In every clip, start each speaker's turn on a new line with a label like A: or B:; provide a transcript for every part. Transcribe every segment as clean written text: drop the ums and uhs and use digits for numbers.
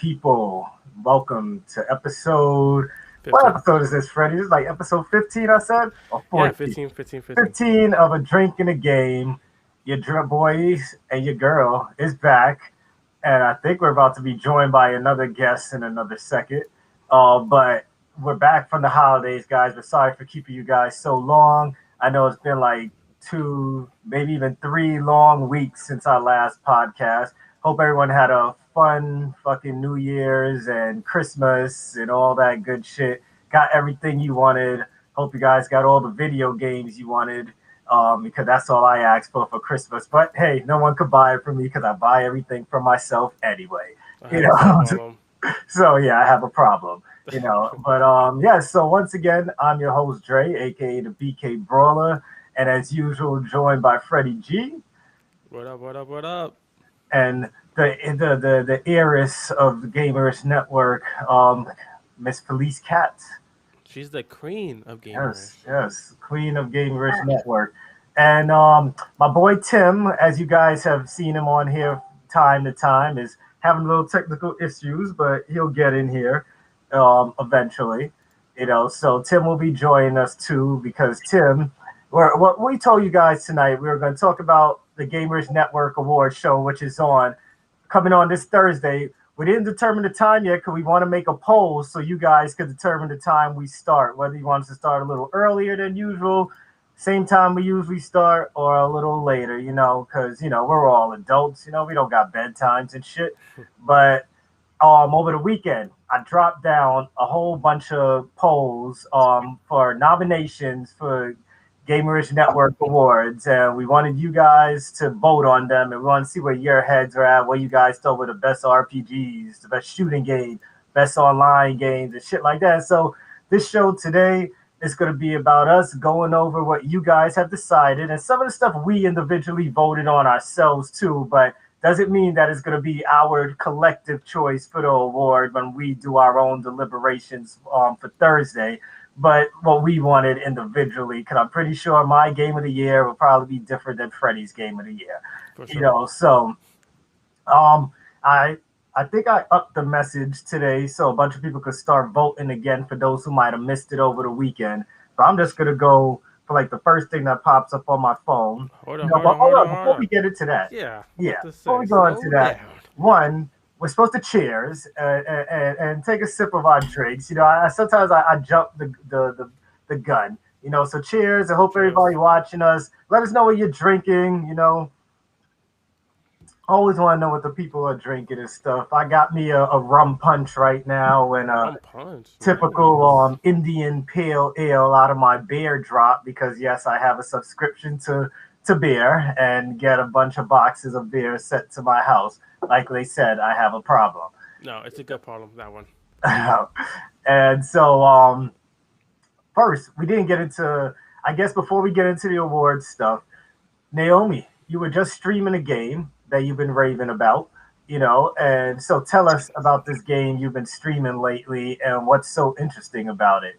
A: people? Welcome to episode. What
B: 15.
A: episode is this, Freddie? This is like episode 15, I said, or
B: Yeah,
A: 14?
B: 15, 15, 15.
A: 15 of a drink in a game. Your boys and your girl is back, and I think we're about to be joined by another guest in another second. But we're back from the holidays, guys. We're sorry for keeping you guys so long. I know it's been like 2, maybe even 3 long weeks since our last podcast. Hope everyone had a fun fucking New Year's and Christmas and all that good shit. Got everything you wanted. Hope you guys got all the video games you wanted, because that's all I asked for Christmas. But hey, no one could buy it for me because I buy everything for myself anyway.
B: I
A: You
B: have the same
A: know,
B: problem.
A: so yeah, I have a problem. But yeah. So once again, I'm your host Dre, aka the BK Brawler, and as usual, joined by Freddie G
B: What up, what up, what up?
A: and the heiress of the Gamerish Network, Miss Felice Cat.
B: She's the queen of
A: Yes,
B: Gamerish.
A: yes, Queen of Gamerish Network, and my boy Tim, as you guys have seen him on here time to time, is having a little technical issues, but he'll get in here eventually. So Tim will be joining us too because Tim, what we told you guys tonight, we were going to talk about the Gamers Network Award show, which is coming on this Thursday. We didn't determine the time yet because we want to make a poll so you guys could determine the time we start, whether you want us to start a little earlier than usual, same time we usually start, or a little later, because, we're all adults, we don't got bedtimes and shit. But over the weekend, I dropped down a whole bunch of polls for nominations for Gamerish Network Awards, and we wanted you guys to vote on them, and we want to see where your heads are at, what you guys thought were the best RPGs, the best shooting game, best online games, and shit like that. So this show today is going to be about us going over what you guys have decided, and some of the stuff we individually voted on ourselves too, but doesn't mean that it's going to be our collective choice for the award when we do our own deliberations for Thursday, but what we wanted individually, because I'm pretty sure my game of the year will probably be different than Freddie's game of the year.
B: For
A: You
B: sure.
A: know, so um, I I think I upped the message today so a bunch of people could start voting again for those who might have missed it over the weekend. So I'm just gonna go for like the first thing that pops up on my phone.
B: Hold on, hold
A: But
B: on,
A: hold
B: hold on,
A: on,
B: hold
A: before we
B: on.
A: get into that,
B: Yeah,
A: yeah,
B: what to
A: before
B: say?
A: we go into
B: Slow
A: that,
B: down.
A: one, we're supposed to cheers and take a sip of our drinks. I sometimes I jump the gun. So cheers. I hope
B: Cheers.
A: everybody watching us. Let us know what you're drinking. Always want to know what the people are drinking and stuff. I got me a rum punch right now and a
B: Rum punch.
A: typical
B: Nice.
A: Indian pale ale out of my beer drop because yes, I have a subscription to beer and get a bunch of boxes of beer sent to my house. Like they said, I have a problem.
B: No, it's a good problem, that one.
A: And so first, we didn't get into. I guess before we get into the awards stuff, Naomi, you were just streaming a game that you've been raving about, and so tell us about this game you've been streaming lately and what's so interesting about it.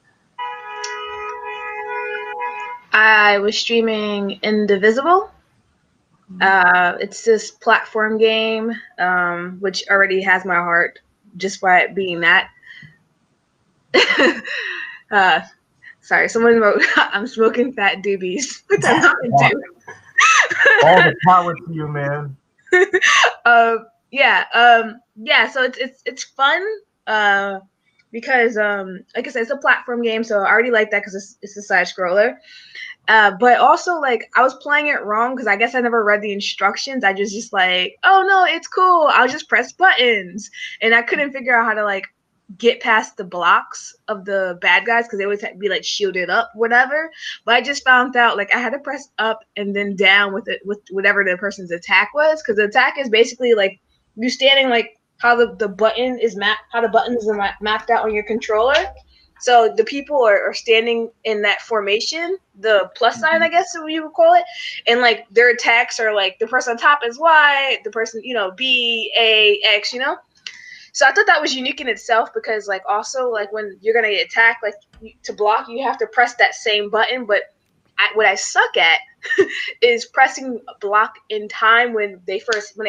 C: I was streaming Indivisible. It's this platform game, which already has my heart just by it being that. uh, sorry, someone wrote, I'm smoking fat doobies. What that
A: All
C: nothing
A: the power to you, man.
C: do? Yeah. So it's fun. Because like I said, it's a platform game, so I already like that because it's a side scroller. But also, like, I was playing it wrong because I guess I never read the instructions. I just like, oh no, it's cool. I'll just press buttons, and I couldn't figure out how to like get past the blocks of the bad guys because they always had to be like shielded up, whatever. But I just found out like I had to press up and then down with it with whatever the person's attack was because the attack is basically like you standing like how the button is how the buttons are mapped out on your controller. So the people are standing in that formation, the plus sign, I guess you would call it, and like their attacks are like the person on top is Y, the person B A X, So I thought that was unique in itself because like also like when you're gonna get attacked, like to block you have to press that same button, but what I suck at is pressing block in time when they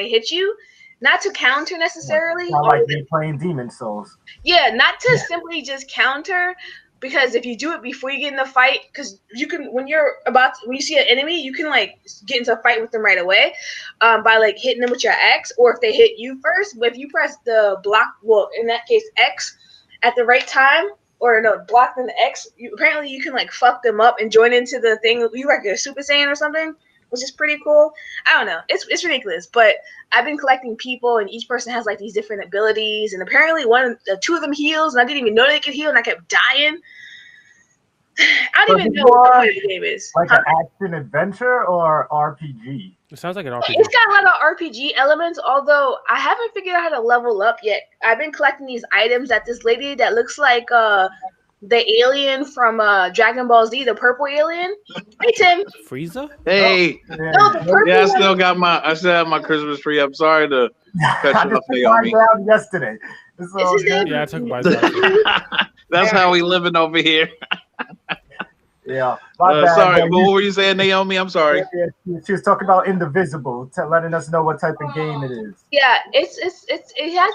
C: hit you. not to counter necessarily.
A: Not like me playing Demon Souls.
C: Yeah, not to simply just counter, because if you do it before you get in the fight, because you can when you see an enemy, you can like get into a fight with them right away, by like hitting them with your X, or if they hit you first. But if you press the block, well, in that case X, at the right time, or no, block then the X, apparently you can like fuck them up and join into the thing. You like a Super Saiyan or something, which is pretty cool. I don't know, it's ridiculous, but I've been collecting people, and each person has like these different abilities, and apparently two of them heals, and I didn't even know they could heal, and I kept dying. I don't even know what the game is.
A: Like an action adventure or RPG?
B: It sounds like an RPG.
C: It's got a lot of RPG elements, although I haven't figured out how to level up yet. I've been collecting these items that this lady that looks like the alien from Dragon Ball Z, the purple alien. Hey Tim.
B: Frieza?
D: Hey.
C: Oh, no, the purple
D: I still have my Christmas tree up. Sorry to cut you off, Naomi.
A: Down yesterday.
B: Yeah, I took my
D: That's how we living over here.
A: Yeah.
D: Sorry, but what were you saying, Naomi? I'm sorry.
A: She was talking about Indivisible, letting us know what type of game it is.
C: Yeah, it has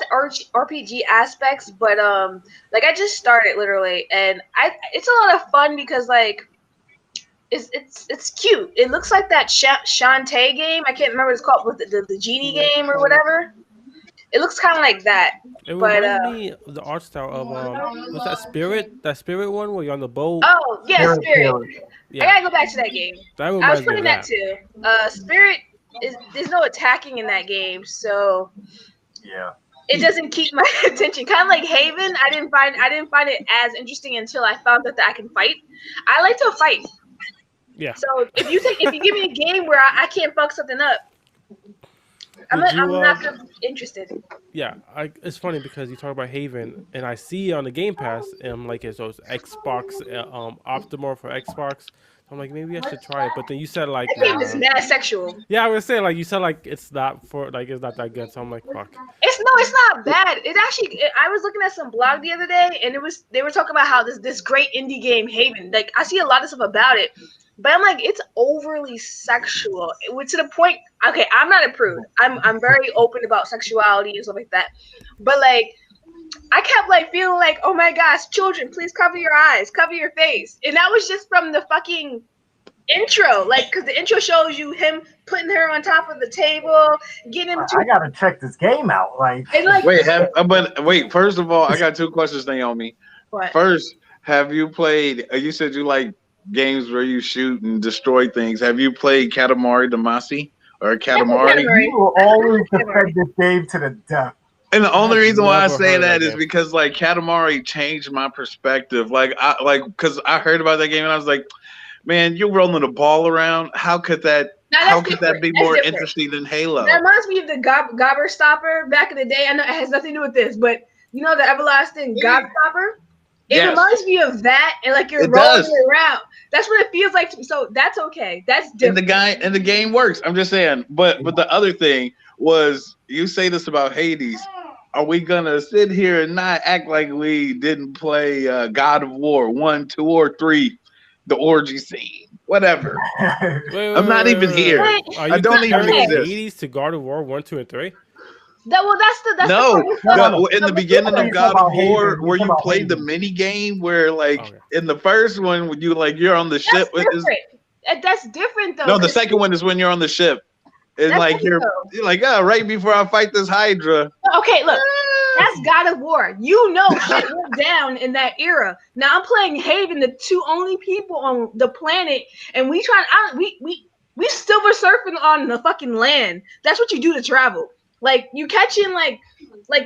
C: RPG aspects, but like I just started literally, and it's a lot of fun because like it's cute. It looks like that Shantae game. I can't remember what it's called, with the genie game or whatever. It looks kind of like that.
B: It reminds me of the art style of what's that Spirit? That Spirit one where you're on the boat.
C: Oh yeah, Spirit.
B: Yeah.
C: I gotta go back to that game.
B: That
C: I was playing that too. Spirit there's no attacking in that game, so
A: yeah,
C: it doesn't keep my attention. Kind of like Haven, I didn't find it as interesting until I found out that I can fight. I like to fight.
B: Yeah.
C: So if you give me a game where I can't fuck something up, I'm not interested.
B: Yeah, it's funny because you talk about Haven, and I see on the Game Pass, and I'm like, it's those Xbox Optimal for Xbox. So I'm like, maybe I should try it. But then you said like,
C: that game is mad sexual.
B: Yeah, I was saying like you said like it's not that good. So I'm like, fuck.
C: It's not bad. It actually, I was looking at some blog the other day, and they were talking about how this great indie game Haven. Like I see a lot of stuff about it. But I'm like, it's overly sexual. To the point, okay, I'm not a prude. I'm very open about sexuality and stuff like that. But like, I kept like feeling like, oh my gosh, children, please cover your eyes, cover your face. And that was just from the fucking intro. Like, because the intro shows you him putting her on top of the table, getting him to...
A: I gotta check this game out. Like
D: wait, first of all, I got two questions, Naomi.
C: What?
D: First, have you played, you said you like games where you shoot and destroy things. Have you played Katamari Damacy or Katamari?
A: You will always defend this game to the death.
D: And the only reason why I say that is because like Katamari changed my perspective. Because I heard about that game and I was like, man, you're rolling the ball around. How could that be more interesting than Halo?
C: That reminds me of the Gobber Stopper back in the day. I know it has nothing to do with this, but you know the everlasting Gobber Stopper? It reminds me of that, and like you're rolling it around. That's what it feels like to me. So that's okay. That's different.
D: And the game works. I'm just saying. But the other thing was, you say this about Hades. Are we gonna sit here and not act like we didn't play God of War 1, 2, or 3, the orgy scene, whatever? I'm not even here. I don't even exist.
B: Hades to God of War 1, 2, and 3.
D: In the beginning of God of War, where you played the mini game, where like in the first one, when you're on the ship with this.
C: That's different though.
D: No, the second one is when you're on the ship, and like you're like, right before I fight this Hydra.
C: Okay, look, that's God of War. You know, shit went down in that era. Now I'm playing Haven, the two only people on the planet, and we silver surfing on the fucking land. That's what you do to travel. Like you catching like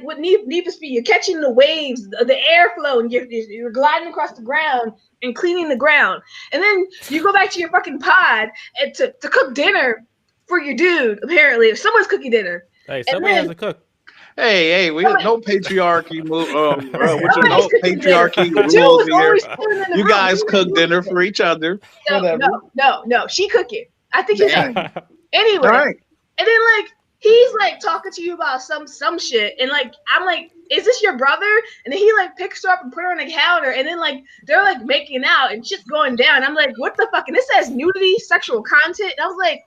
C: with Need for Speed, you're catching the waves, the airflow, and you're gliding across the ground and cleaning the ground, and then you go back to your fucking pod and to cook dinner for your dude. Apparently, if someone's cooking dinner,
B: hey, somebody has to cook.
D: Hey, we have no patriarchy no patriarchy rules here. You guys cook dinner for each other.
C: No, she cooking. I think she's anyway.
D: Right.
C: And then like. He's like talking to you about some shit, and like I'm like, is this your brother? And then he like picks her up and put her on the counter, and then like they're like making out and shit's going down. I'm like, what the fuck? And this says nudity, sexual content. And I was like,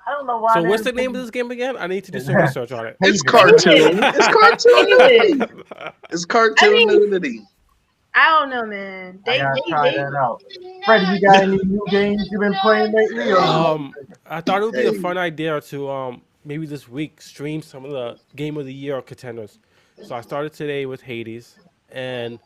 A: I don't know why.
B: So
A: they
B: what's the
A: didn't
B: name of
A: put
B: this game again? I need to do some research on it.
D: It's
A: Haven.
D: cartoon. It's cartoon
C: Haven.
D: nudity. It's cartoon
C: I mean,
D: nudity.
C: I don't know, man.
A: I gotta try
C: They
A: that out. Freddie, you got any new games you've been playing lately? Or
B: I thought it would be a
D: Hey.
B: fun idea to maybe this week stream some of the game of the year contenders. So I started today with Hades, and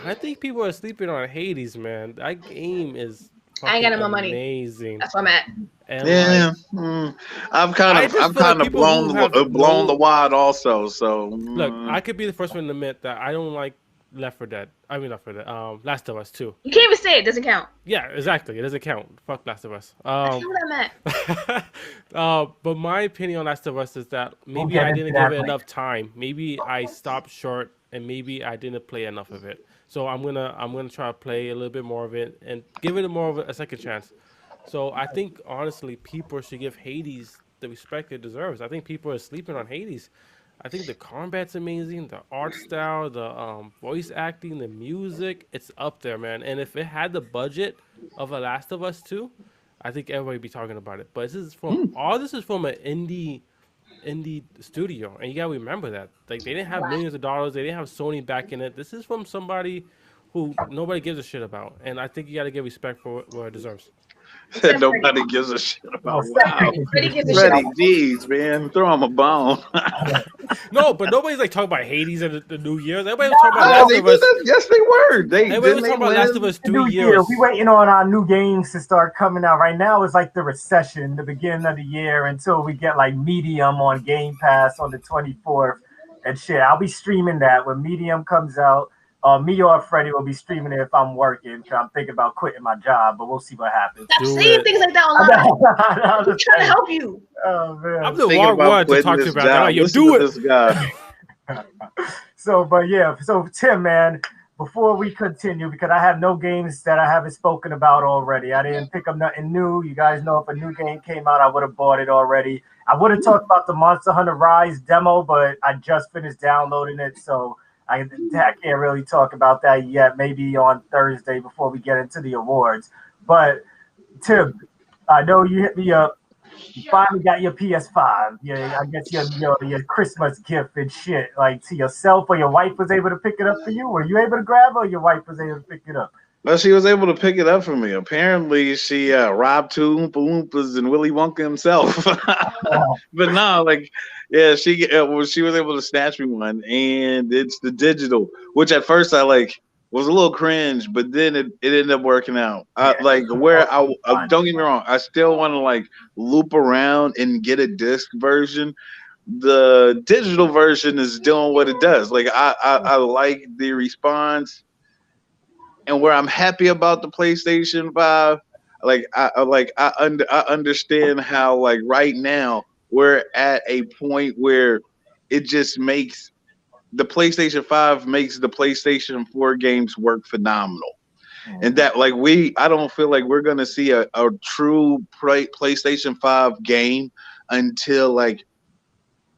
B: I think people are sleeping on Hades, man. That game is
C: I ain't got
B: fucking
C: no more money.
B: amazing,
C: That's where I'm at.
B: and like
D: Yeah, I've kind
B: I
D: of
B: just feel like people who have
D: blown the
B: no
D: wad also. So
B: look. I could be the first one to admit that I don't like Left 4 Dead. I mean Left 4 Dead. Last of Us 2.
C: You can't even say it. Doesn't count.
B: Yeah, exactly. It doesn't count. Fuck Last of Us.
C: That's not what I'm at.
B: But my opinion on Last of Us is that maybe
A: get
B: I
A: into
B: didn't
A: that
B: give it
A: later.
B: enough time. Maybe I stopped short, and maybe I didn't play enough of it. So I'm gonna try to play a little bit more of it and give it more of a second chance. So I think honestly, people should give Hades the respect it deserves. I think people are sleeping on Hades. I think the combat's amazing, the art style, the voice acting, the music, it's up there, man. And if it had the budget of a Last of Us 2, I think everybody would be talking about it. But this is from an indie studio, and you gotta remember that. Like they didn't have millions of dollars, they didn't have Sony back in it. This is from somebody who nobody gives a shit about, and I think you gotta give respect for what it deserves.
C: Except
D: nobody gives a shit about. Wow,
C: Freddie gives a shit.
D: Freddie, geez, man, throw him a bone.
B: No, but nobody's like talking about Hades and the New Year's. Everybody was talking about
D: Oh,
B: Last
D: they
B: of
D: did
B: Us.
D: that? Yes, they were.
B: Everybody was talking about Last of Us
A: New
B: 3
A: year,
B: years.
A: we waiting on our new games to start coming out. Right now it's like the recession, the beginning of the year, until we get like Medium on Game Pass on the 24th and shit. I'll be streaming that when Medium comes out. Me or Freddie will be streaming it if I'm working, because I'm thinking about quitting my job, but we'll see what happens.
C: Stop
B: Do
C: saying
B: it.
C: things like that
A: I
C: online.
A: know,
C: I'm trying to help you.
A: Oh man.
B: I'm the
D: Thinking
B: wrong
D: about
B: one to
D: quitting
B: talk to
D: this
B: about that.
D: job.
B: Like, yo,
D: Listen
B: do
D: to
B: it.
D: this guy.
A: So, but yeah, so Tim, man, before we continue, because I have no games that I haven't spoken about already. I didn't pick up nothing new. You guys know if a new game came out, I would have bought it already. I would have talked about the Monster Hunter Rise demo, but I just finished downloading it, so I can't really talk about that yet. Maybe on Thursday before we get into the awards. But Tim, I know you hit me up. You finally got your PS5. Yeah, I guess your Christmas gift and shit. Like to yourself, or your wife was able to pick it up for you. Were you able to grab it, or your wife was able to pick it up?
D: Well, she was able to pick it up for me. Apparently, she robbed two Oompa Loompas and Willy Wonka himself. But no, like, yeah, she was able to snatch me one, and it's the digital, which at first I like was a little cringe, but then it ended up working out. Like where don't get me wrong, I still want to like loop around and get a disc version. The digital version is doing what it does. Like I like the response, and where I'm happy about the PlayStation 5, I understand how like right now we're at a point where it just makes the PlayStation 5 makes the PlayStation 4 games work phenomenal. And that like I don't feel like we're gonna see a true PlayStation 5 game until like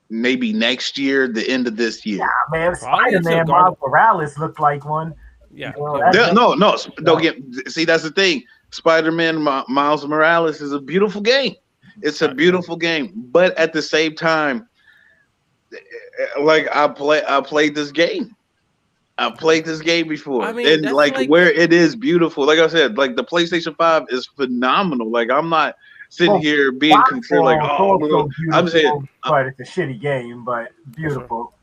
D: maybe next year, the end of this year.
A: Man,
B: Probably until
A: Spider-Man Miles Morales looked like one.
B: Yeah.
A: You know,
B: Yeah.
A: that's-
D: No, don't get. See, that's the thing. Spider-Man Miles Morales is a beautiful game. It's a beautiful game, but at the same time, like I played this game. I played this game before,
B: I mean,
D: and
B: that's
D: like
B: like-
D: where it is beautiful. Like I said, like the PlayStation 5 is phenomenal. Like I'm not sitting here being concerned like, oh,
A: also
D: I'm saying,
A: beautiful, but it's a shitty game, but beautiful.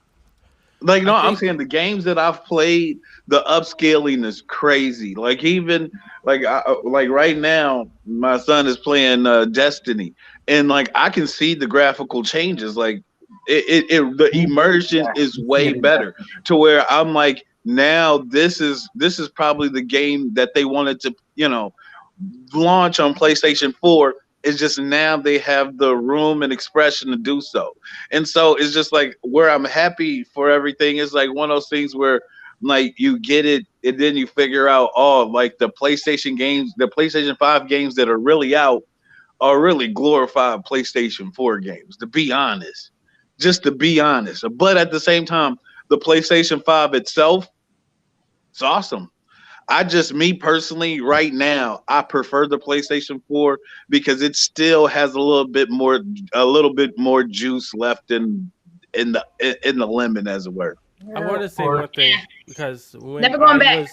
D: like no,
B: I
D: I'm
B: think-
D: saying the games that I've played, the upscaling is crazy. Like even like like right now, my son is playing Destiny, and like I can see the graphical changes. Like the immersion is way better to where I'm like, now this is probably the game that they wanted to launch on PlayStation 4. It's just now they have the room and expression to do so. And so it's just like where I'm happy for everything is like one of those things where like you get it and then you figure out, oh, like the PlayStation 5 games that are really out are really glorified PlayStation 4 games, to be honest. Just to be honest. But at the same time, the PlayStation 5 itself, it's awesome. Me personally, right now, I prefer the PlayStation 4 because it still has a little bit more juice left in the lemon, as it were.
B: I
A: Yeah,
B: want
A: of
B: to say
A: course.
B: one thing because
C: Never going back.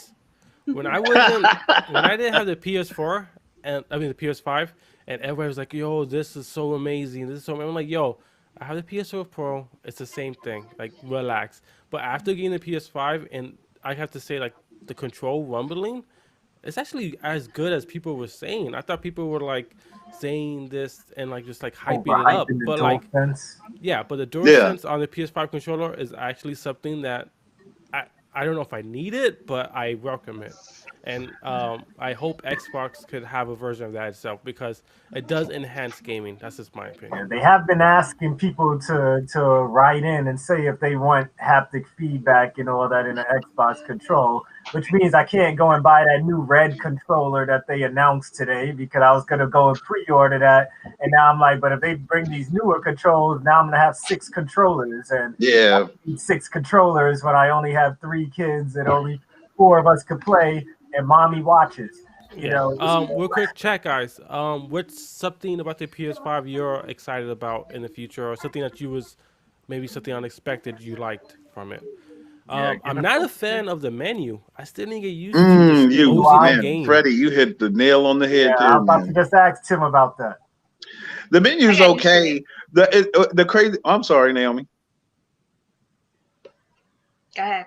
B: when I wasn't when I didn't have the PS4 and I mean the PS5 and everybody was like, "Yo, this is so amazing. This is so." I'm like, "Yo, I have the PS4 Pro. It's the same thing. Like, relax." But after getting the PS5 and I have to say like the control rumbling, it's actually as good as people were saying. I thought people were like saying this and like just like hyping it up,
A: Overhyping the
B: but
A: dual
B: like
A: sense.
B: yeah, but the
D: Yeah.
B: DualSense on the PS5 controller is actually something that I I don't know if I need it, but I welcome it, and I hope Xbox could have a version of that itself because it does enhance gaming. That's just my
A: Yeah,
B: opinion.
A: they have been asking people to write in and say if they want haptic feedback and all that in the Xbox control, which means I can't go and buy that new red controller that they announced today because I was gonna go and pre-order that, and now I'm like, but if they bring these newer controls, now I'm gonna have six controllers, and I
D: Yeah.
A: need six controllers when I only have three kids and only four of us could play, and mommy watches. You
B: Yeah.
A: know,
B: Real quick chat, guys. What's something about the PS5 you're excited about in the future, or something that you was maybe something unexpected you liked from it?
A: yeah, give
B: I'm
A: us
B: not a
A: something.
B: fan of the menu. I still need to get used to just
D: You
B: closing the
A: UI.
D: man,
B: game.
D: Freddie, you hit the nail on the
A: Yeah,
D: head
A: I
D: there,
A: was about to
D: man.
A: just ask Tim about that.
D: The
C: I
D: menu's
C: got used to it.
D: okay. The crazy. I'm sorry, Naomi.
C: Go ahead.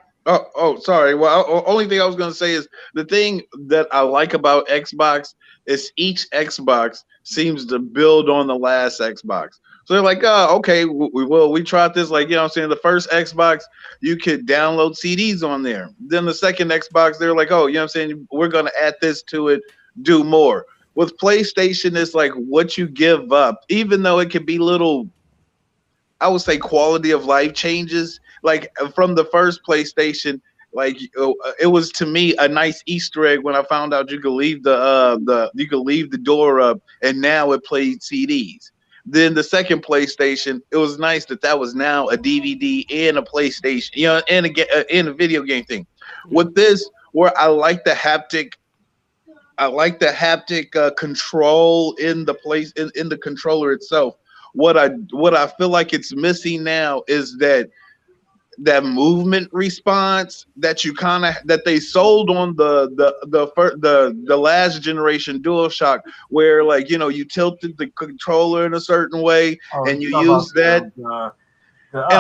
D: Sorry. Well, only thing I was gonna say is the thing that I like about Xbox is each Xbox seems to build on the last Xbox. So they're like, oh, okay, we tried this. Like, what I'm saying, the first Xbox, you could download CDs on there. Then the second Xbox, they're like, oh, what I'm saying, we're gonna add this to it, do more. With PlayStation, it's like what you give up, even though it could be little, I would say, quality of life changes. Like from the first PlayStation, like it was to me a nice Easter egg when I found out you could leave the door up, and now it played CDs. Then the second PlayStation, it was nice that was now a DVD and a PlayStation, and a video game thing.
B: Yeah.
D: With this, where I like the haptic control in the in the controller itself. What I feel like it's missing now is that movement response that you kind of that they sold on the last generation DualShock, where like you tilted the controller in a certain way
A: Oh,
D: and
A: you
D: you
A: talking about
D: use that.
A: the
D: And
A: yeah.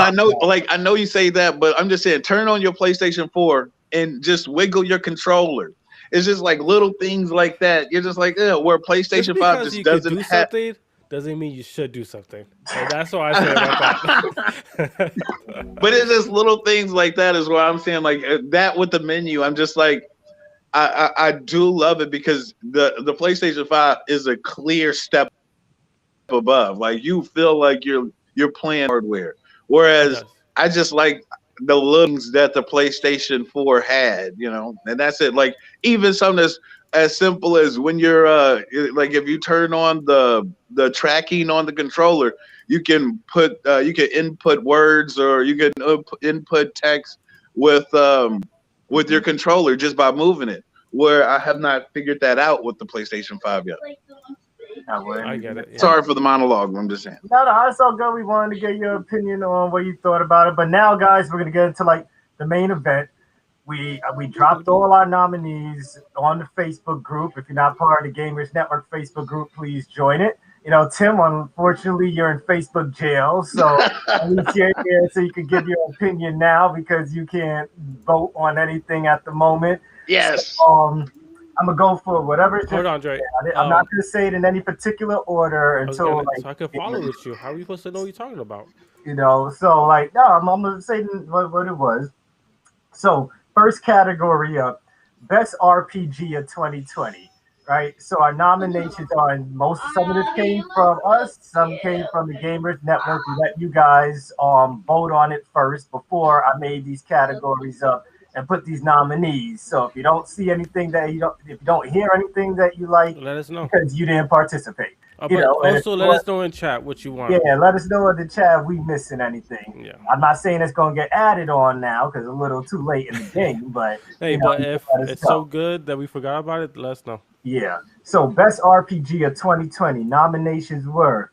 D: I know you say that, but I'm just saying, turn on your PlayStation 4 and just wiggle your controller. It's just like little things like that. You're just like, yeah, where
B: Just
D: PlayStation 5
B: because
D: just
B: you could
D: doesn't
B: do
D: have.
B: something doesn't mean you should do something. And that's what I say about that.
D: But it's just little things like that is what I'm saying. Like that with the menu, I'm just like, I do love it because the PlayStation 5 is a clear step above. Like you feel like you're playing hardware.
B: It
D: Whereas
B: does.
D: I just like the little things that the PlayStation 4 had, and that's it. Like even something as simple as when you're like if you turn on the tracking on the controller, you can input words or you can input text with um with your controller just by moving it. Where I have not figured that out with the PlayStation 5 yet.
A: I wouldn't
B: I
A: even
B: get it. Yeah.
A: attempt.
D: Sorry for the monologue. I'm just saying.
A: No, no, it's all good. We wanted to get your opinion on what you thought about it. But now, guys, we're gonna get into like the main event. We
B: Do, do,
A: dropped
B: do.
A: all our nominees on the Facebook group. If you're not part of the Gamers Network Facebook group, please join it. Tim, unfortunately, you're in Facebook jail, so at least you're here so you can give your opinion now because you can't vote on anything at the moment. So,
D: Yes.
A: I'm gonna go for whatever is
B: Hold
A: just.
B: on, Dre.
A: I'm not gonna say it in any particular order
B: I was
A: until
B: gonna
A: like
B: so I could follow with you. How are you supposed to know what you're talking about?
A: So like no, I'm gonna say what it was. So first category up, best RPG of 2020. Right. So our nominations are and some of this came from us, some came from the Gamers Network. We let you guys vote on it first before I made these categories up and put these nominees. So if you don't see anything that you don't if you don't hear anything that you like,
B: Let us know.
A: because you didn't participate.
B: But
A: And if
B: also
A: you
B: let
A: want,
B: us know in chat what you want.
A: yeah, let us know in the chat if we missing anything.
B: Yeah.
A: I'm not saying it's gonna get added on now because it's a little too late in the game, but
B: Hey, but
A: you can
B: if
A: let us
B: it's so
A: know.
B: good that we forgot about it, let us know.
A: Yeah. So best RPG of 2020 nominations were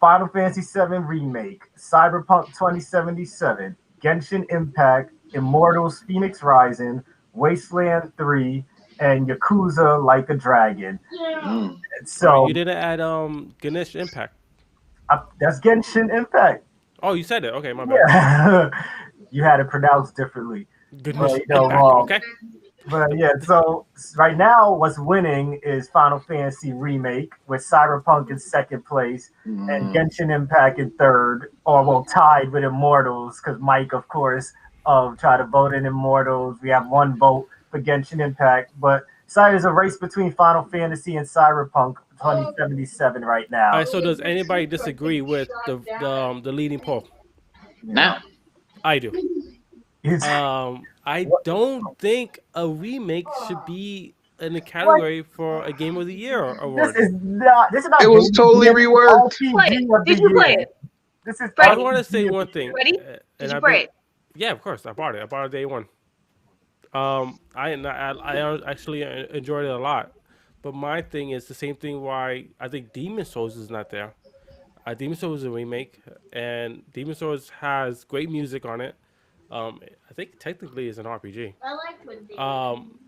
A: Final Fantasy VII Remake, Cyberpunk 2077, Genshin Impact, Immortals Phoenix Rising, Wasteland 3, and Yakuza Like a Dragon.
D: Mm.
B: All right,
A: So
B: you didn't add Ganesh Impact.
A: that's Genshin Impact.
B: Oh, you said it. Okay, my bad.
A: Yeah. You had it pronounced differently. But
B: Ganesh Impact. Okay.
A: but yeah, so right now what's winning is Final Fantasy Remake with Cyberpunk in second place and
D: Mm.
A: Genshin Impact in third, or well tied with Immortals, because Mike, of course, tried to vote in Immortals. We have one vote for Genshin Impact, but there's a race between Final Fantasy and Cyberpunk 2077 right
B: All
A: now.
B: right. So does anybody disagree with the leading poll?
D: Now,
B: I do.
A: It's,
B: I
A: what,
B: don't think a remake should be in the
A: what?
B: category for a Game of the Year
A: This
B: award.
A: is not. This is not
D: it was
A: Game of the
D: totally
A: Year, this is
D: reworked.
C: Play it.
A: RPG of the
C: Did you play
A: year.
C: it?
A: This is
B: I
C: Freddie,
B: want to say
A: RPG of
B: one
A: the
B: thing,
C: Freddie,
B: and
C: did you
B: I've
C: play
B: been,
C: it?
B: yeah, of course, I bought it. I bought it day one. I actually enjoyed it a lot, but my thing is the same thing. Why I think Demon Souls is not there. Demon Souls is a remake, and Demon Souls has great music on it. I think technically it's an RPG.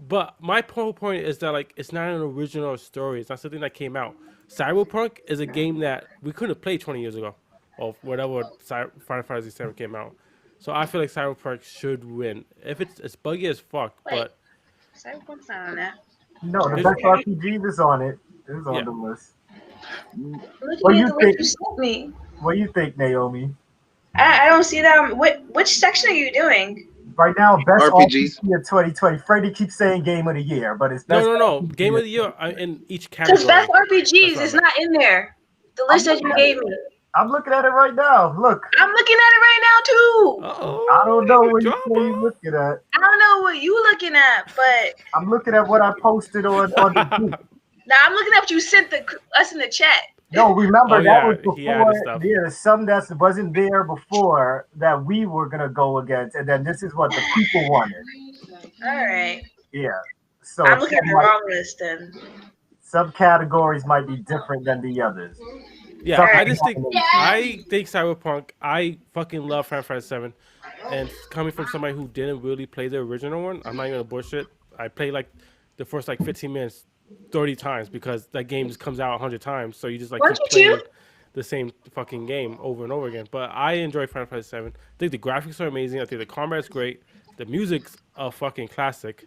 B: But my whole point is that like it's not an original story. It's not something that came out. Cyberpunk is a game that we couldn't have played 20 years ago, or whatever Final Fantasy 7 came out. So I feel like Cyberpunk should win. If it's buggy as fuck,
C: Wait,
B: but
C: Cyberpunk's not on that.
A: No, the
B: there's
A: best RPG is on it. It's on
B: yeah.
A: the list.
C: I'm
A: What
C: looking
A: do
C: at
A: you
C: the link
A: think?
C: you sent me.
A: What do you think, Naomi?
C: I don't see that. Which section are you doing?
A: Right now, best
D: RPGs.
A: RPG of 2020. Freddie keeps saying Game of the Year, but it's
B: No,
A: best
B: no, no.
A: RPG
B: Game of
A: of
B: the year in each
C: Because best
B: category. That's
C: RPGs
B: what I
C: is
B: meant.
C: not in there. The
A: I'm
C: list that you
A: looking at
C: gave
A: it.
C: me.
A: I'm looking at it right now. Look,
C: I'm looking at it right now too.
A: I don't know
B: Oh,
A: what you're
B: drama.
A: looking at.
C: I don't know what you looking at, but
A: I'm looking at what I posted on the group.
C: now I'm looking at what you sent us in the chat.
A: No, remember
B: Oh
A: that was
B: yeah, he added
A: before.
B: stuff.
A: There's some that wasn't there before that we were gonna go against, and then this is what the people wanted.
C: All right.
A: Yeah. So
C: I'm looking at the wrong list then.
A: some categories might be different than the others.
B: Yeah,
A: Some
B: I just think
A: categories-
B: Cyberpunk. I fucking love Final Fantasy 7, and coming from somebody who didn't really play the original one, I'm not even gonna bullshit. I played like the first like 15 minutes 30 times because that game just comes out 100 times, so you just like
C: Weren't
B: keep
C: you
B: playing
C: too?
B: the same fucking game over and over again. But I enjoy Final Fantasy 7. I think the graphics are amazing. I think the combat's great. The music's a fucking classic.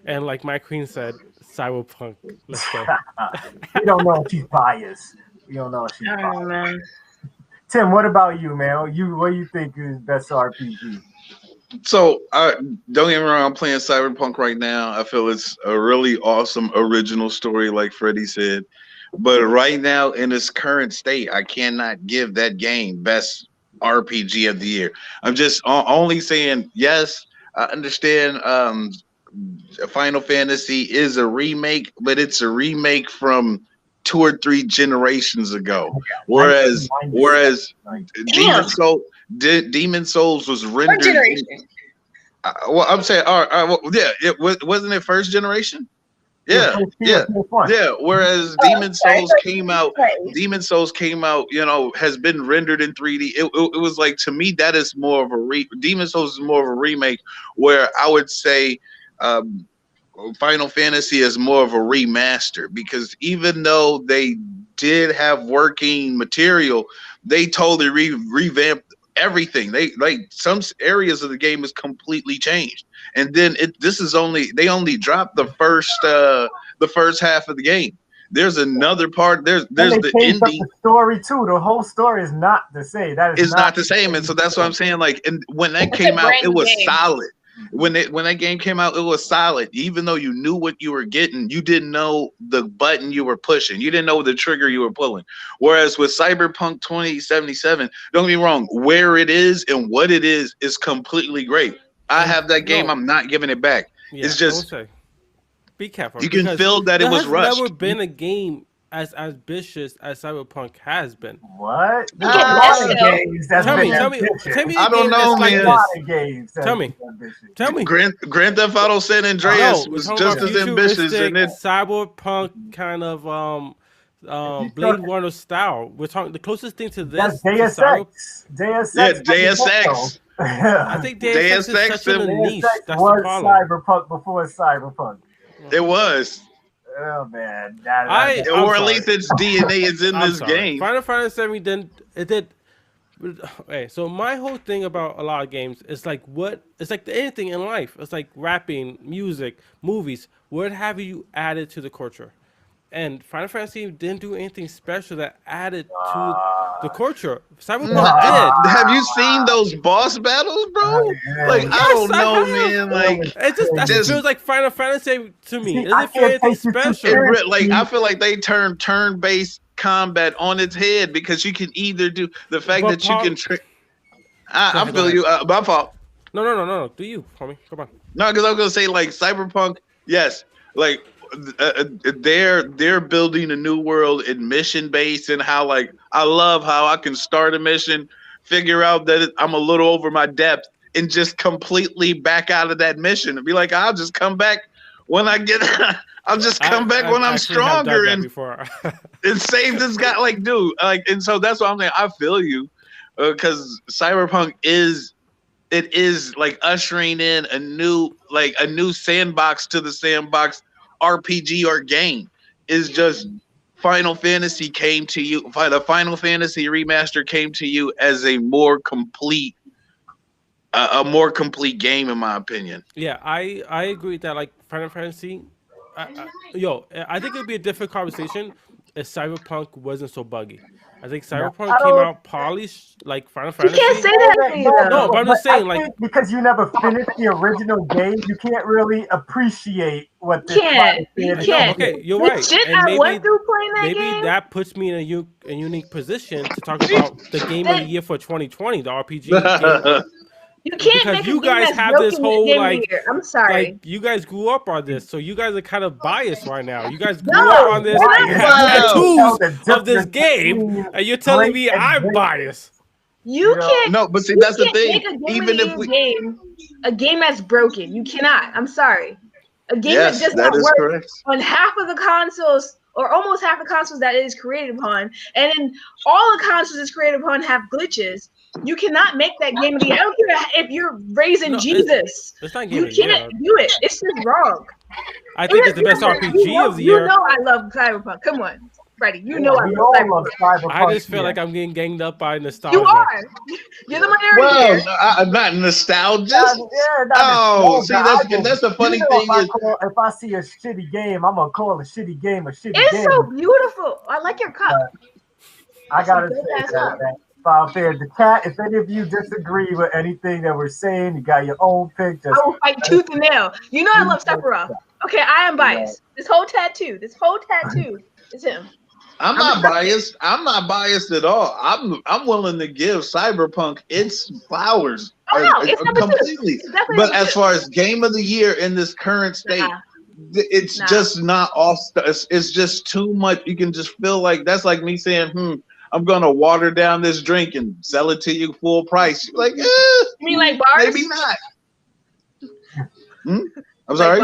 B: And like my queen said, Cyberpunk. Let's go.
A: we don't know if she's biased. We don't know if she's
C: I don't know,
A: biased.
C: man.
A: Tim, what about you, man? What do you think is best RPG?
D: So, don't get me wrong. I'm playing Cyberpunk right now. I feel it's a really awesome original story, like Freddie said. But right now, in its current state, I cannot give that game best RPG of the year. I'm just only saying yes. I understand. Final Fantasy is a remake, but it's a remake from 2 or 3 generations ago. Whereas
C: Damn.
D: Demon Souls was
C: What
D: rendered.
C: generation?
D: Well, I'm saying, all right, well, yeah, wasn't it first generation? Yeah. Whereas Demon Souls came out. Demon Souls came out. Has been rendered in 3D. It was like, to me, that is more of a Demon Souls is more of a remake. Where I would say, Final Fantasy is more of a remaster, because even though they did have working material, they totally revamped everything. They some areas of the game is completely changed, and then they only dropped the first half of the game. There's another part. There's the ending.
A: The story too. The whole story is not the same. That is
D: not the same, and so that's what I'm saying. Like, and when that came out, it was solid. When that game came out, it was solid. Even though you knew what you were getting, you didn't know the button you were pushing. You didn't know the trigger you were pulling. Whereas with Cyberpunk 2077, don't get me wrong, where it is and what it is completely great. I have that game. I'm not giving it back.
B: Yeah,
D: it's just
B: be careful.
D: You can feel that it was rushed.
B: There has never been a game as ambitious as Cyberpunk has been.
A: What? There's
C: Get
A: a
C: less
A: lot of
C: though.
A: games that's
B: Tell
A: been
B: me,
A: ambitious.
B: tell me
D: I
B: a
D: don't
B: game
D: know,
B: that's like
A: There's a
D: man.
A: lot
B: this.
A: of games
B: Tell
A: that's
B: me,
A: been ambitious.
B: tell me.
D: Grand Theft Auto San Andreas
B: No, we're
D: was
B: talking
D: just
B: about
D: as ambitious,
B: futuristic
D: and it
B: cyberpunk kind of
A: If you
B: Blade
A: start,
B: Runner style. We're talking the closest thing to
A: that's
B: this to
A: Deus
B: cyber.
A: Ex. Deus
D: yeah,
A: Ex was
D: Deus
A: Nintendo.
D: Ex,
B: I think Deus Ex
D: Deus
B: is
D: Ex,
B: such a
A: Deus
B: niche.
A: Ex
B: That's the
A: was
B: problem.
A: Cyberpunk before Cyberpunk.
D: it was,
A: Oh man,
B: I'm
D: or at
B: sorry.
D: least its DNA is in
B: I'm
D: this
B: sorry.
D: game.
B: Final Fantasy VII didn't it did. Okay, so my whole thing about a lot of games is like what it's like anything in life. It's like rapping, music, movies. What have you added to the culture? And Final Fantasy didn't do anything special that added to the culture.
D: No,
B: Cyberpunk did.
D: have you seen those boss battles, bro? Like, I
B: Yes,
D: don't
B: I
D: know,
B: have.
D: man. Like,
B: It just that
D: just
B: feels like Final Fantasy to me.
A: See,
B: It
A: I
B: doesn't feel
A: can't
B: anything
A: take you too
B: special.
A: seriously.
D: I feel like they turned turn-based combat on its head because you can either do the fact
B: But
D: that you
B: Paul,
D: can. I
B: go
D: feel
B: ahead.
D: you. My fault.
B: No. Do you, homie? Come on.
D: No, because I was gonna say like Cyberpunk. Yes, like they're building a new world in mission based, and how like I love how I can start a mission, figure out that I'm a little over my depth, and just completely back out of that mission and be like, I'll just come back when I get. I'll just come back
B: I
D: when I'm
B: actually have done
D: stronger
B: that
D: and
B: before.
D: save this guy. Like, dude, like, and so that's what I'm saying. I feel you, because Cyberpunk is it is like ushering in a new sandbox to the sandbox RPG or game. Is just Final Fantasy came to you. The Final Fantasy remaster came to you as a more complete game, in my opinion.
B: Yeah, I agree that like Final Fantasy, I think it'd be a different conversation if Cyberpunk wasn't so buggy. I think
A: No,
B: Cyberpunk
A: I
B: came
A: don't.
B: out polished like Final
C: You can't
B: Fantasy.
C: say that to me
B: No, but
C: though.
B: I'm
A: But
B: just
A: I
B: saying like
A: think because you never finished the original game, you can't really appreciate what this
C: Can't.
A: Final
C: You
A: Fantasy
B: no,
C: can't.
A: is.
B: okay, you're
C: The
B: right,
C: shit
B: and
C: I went through playing that
B: maybe
C: game.
B: that puts me in a unique position to talk about the game of the
C: That
B: year for 2020, the RPG game,
C: you can't
B: because
C: make a
B: you
C: game
B: guys
C: that's
B: have this
C: broken
B: whole
C: game of
B: like
C: the year. I'm sorry.
B: like you guys grew up on this, so you guys are kind of biased right now. You guys grew
C: No,
B: up on this.
C: we're
B: You
C: not
B: have
C: biased.
D: Wow.
B: tattoos of this game, and you're telling
A: Great
B: me
A: and
B: I'm
A: great.
B: biased.
C: You
A: You know,
C: can't.
D: No, but see,
C: You
D: that's the
C: can't
D: thing.
C: make a game of
D: Even
C: the
D: if
C: year
D: we,
C: game a game that's broken. You cannot. I'm sorry. A game that
D: yes,
C: does
D: that
C: not
D: is
C: work
D: correct.
C: on half of the consoles or almost half the consoles that it is created upon, and then all the consoles it's created upon have glitches. You cannot make that game of the year. I don't care if you're raising
B: No,
C: Jesus.
B: it's not game
C: You
B: of the year.
C: can't do it. It's just wrong.
B: I think it's the best RPG of the
C: You
B: year.
C: know I love Cyberpunk. Come on, Freddie. You
A: yeah,
C: know I
A: we
C: love
A: all
C: Cyberpunk.
A: love Cyberpunk.
B: I just feel
A: here.
B: like I'm getting ganged up by nostalgia.
C: You are. You're the minority
D: Well,
C: here.
D: not nostalgia.
A: Yeah, not
D: Oh,
A: nostalgia.
D: see,
A: I
D: that's the funny
A: you know,
D: thing is,
A: if I see a shitty game, I'm gonna call a shitty game a shitty
C: It's
A: game.
C: so beautiful. I like your cup.
A: I gotta
C: It's a
A: say
C: good-ass
A: that,
C: cup.
A: man. Final Fantasy, the chat. If any of you disagree with anything that we're saying, you got your own pick. Just
C: I will fight tooth and nail. You know I love Sephiroth. Okay, I am biased. This whole tattoo is him.
D: I'm not biased. I'm not biased at all. I'm willing to give Cyberpunk its flowers
C: Oh no, it's number
D: completely.
C: two. It's definitely
D: But
C: number
D: as
C: two.
D: far as game of the year in this current state,
C: Nah.
D: it's
C: Nah.
D: just not off. It's just too much. You can just feel like that's like me saying, I'm gonna water down this drink and sell it to you full price. You're like,
C: You mean like bars?
D: maybe not. I'm sorry.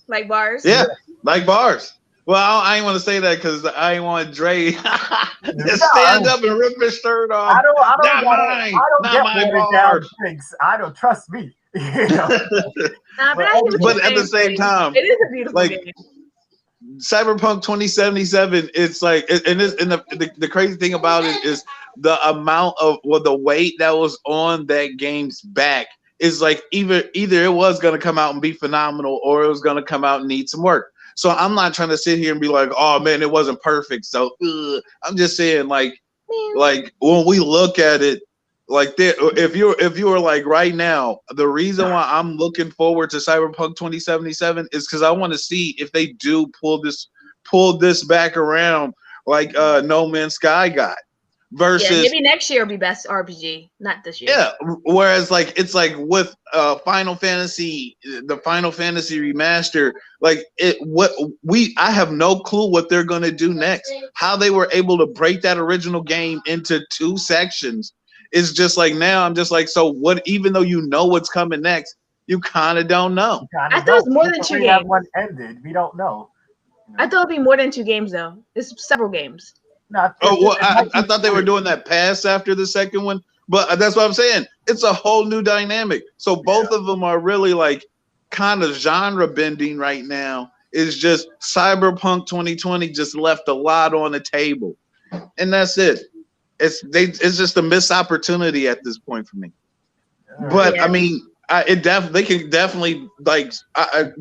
C: Like bars?
D: Yeah, like bars. Well, I ain't want to say that because I ain't want Dre to stand up and rip his shirt off.
A: I don't
D: Not
A: get
D: my
A: watered down
D: bars.
A: drinks. I don't trust me. You know?
C: Nah, but I hear what
D: But
C: you're
D: at the
C: saying,
D: same time,
C: it is a beautiful
D: like,
C: game.
D: Cyberpunk 2077, it's like, and the crazy thing about it is the amount of the weight that was on that game's back is like either it was gonna come out and be phenomenal or it was gonna come out and need some work. So I'm not trying to sit here and be like, oh man, it wasn't perfect. So I'm just saying like when we look at it, like if you're like right now, the reason why I'm looking forward to Cyberpunk 2077 is because I want to see if they do pull this back around like No Man's Sky got. versus
C: maybe next year will be best RPG, not this year.
D: Yeah, whereas like it's like with Final Fantasy, the Final Fantasy remaster, like I have no clue what they're gonna do next. How they were able to break that original game into 2 sections is just like now I'm just like, so what? Even though you know what's coming next, you kind of don't know.
C: I thought it was more than 2 games.
A: That one ended. We don't know.
C: I thought it'd be more than 2 games though. It's several games.
A: No,
D: I thought they were doing that pass after the second one. But that's what I'm saying. It's a whole new dynamic. So both of them are really like kind of genre bending right now. It's just Cyberpunk 2020 just left a lot on the table, and that's it. It's just a missed opportunity at this point for me. But I mean, they can definitely like